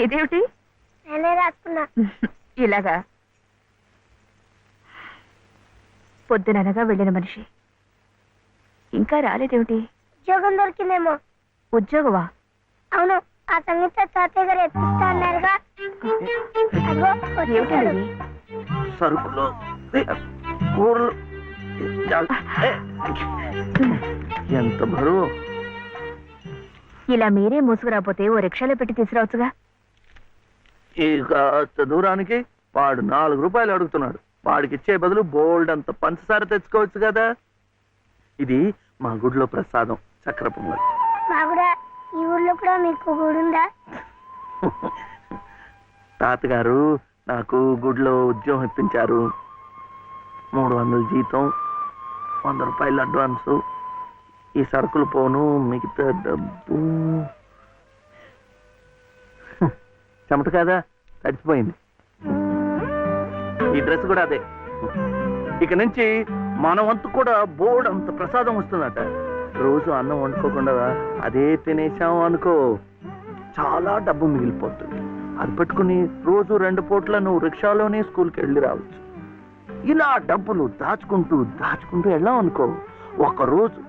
ఇదేమిటి? నేనే రాసుకున్నా. ఇలాగా పొద్దుననగా వెళ్ళిన మనిషి ఇంకా రాలేదేమిటి? ఉద్యోగం దొరికిందేమో. ఉద్యోగమా? అవును, ఆ సంగీత తాతయ్య గారు ఎప్పిస్తా అన్నారుగా. ఏమిటండి? సరుకులు కూరలు ఎంత బరువు. ఇలా మీరే మోసుకురాపోతే ఓ రిక్షాలో పెట్టి తీసుకురావచ్చుగా. ఈ కాస్త దూరానికి వాడు 4 రూపాయలు అడుగుతున్నాడు. వాడికి ఇచ్చే బదులు బోల్డ్ అంత పంచదార తెచ్చుకోవచ్చు కదా. ఇది మా గుడిలో ప్రసాదం, చక్కెర పొంగల్. ఈ ఊర్లో కూడా మీకు గుడి ఉందా? తాతగారు నాకు గుడిలో ఉద్యోగం ఇప్పించారు. 300 జీతం, 100 రూపాయలు అడ్వాన్సు. ఈ సరుకులు పోను, మిగతా డబ్బు చెమట కదా తడిచిపోయింది. ఈ డ్రెస్ కూడా అదే. ఇక నుంచి మన వంతు కూడా బోర్డు అంత ప్రసాదం వస్తుందట. రోజు అన్నం వండుకోకుండా అదే తినేసాం అనుకో, చాలా డబ్బు మిగిలిపోతుంది. అది పెట్టుకుని రోజు 2 పూట్ల నువ్వు రిక్షాలోనే స్కూల్కి వెళ్ళి రావచ్చు. ఇలా డబ్బులు దాచుకుంటూ దాచుకుంటూ వెళ్ళాం అనుకో, ఒకరోజు,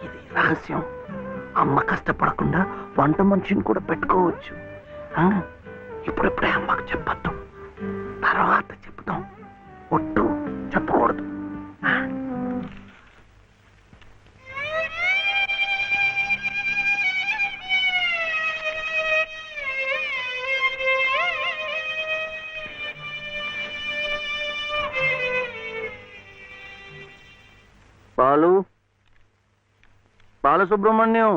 ఇది రహస్యం, అమ్మ కష్టపడకుండా వంట మనిషిని కూడా పెట్టుకోవచ్చు. ఇప్పుడిప్పుడే అమ్మకు చెప్పద్దు, తర్వాత చెప్తాం. ఒట్టు చెప్పకూడదు. బాలు, బాలసుబ్రహ్మణ్యం,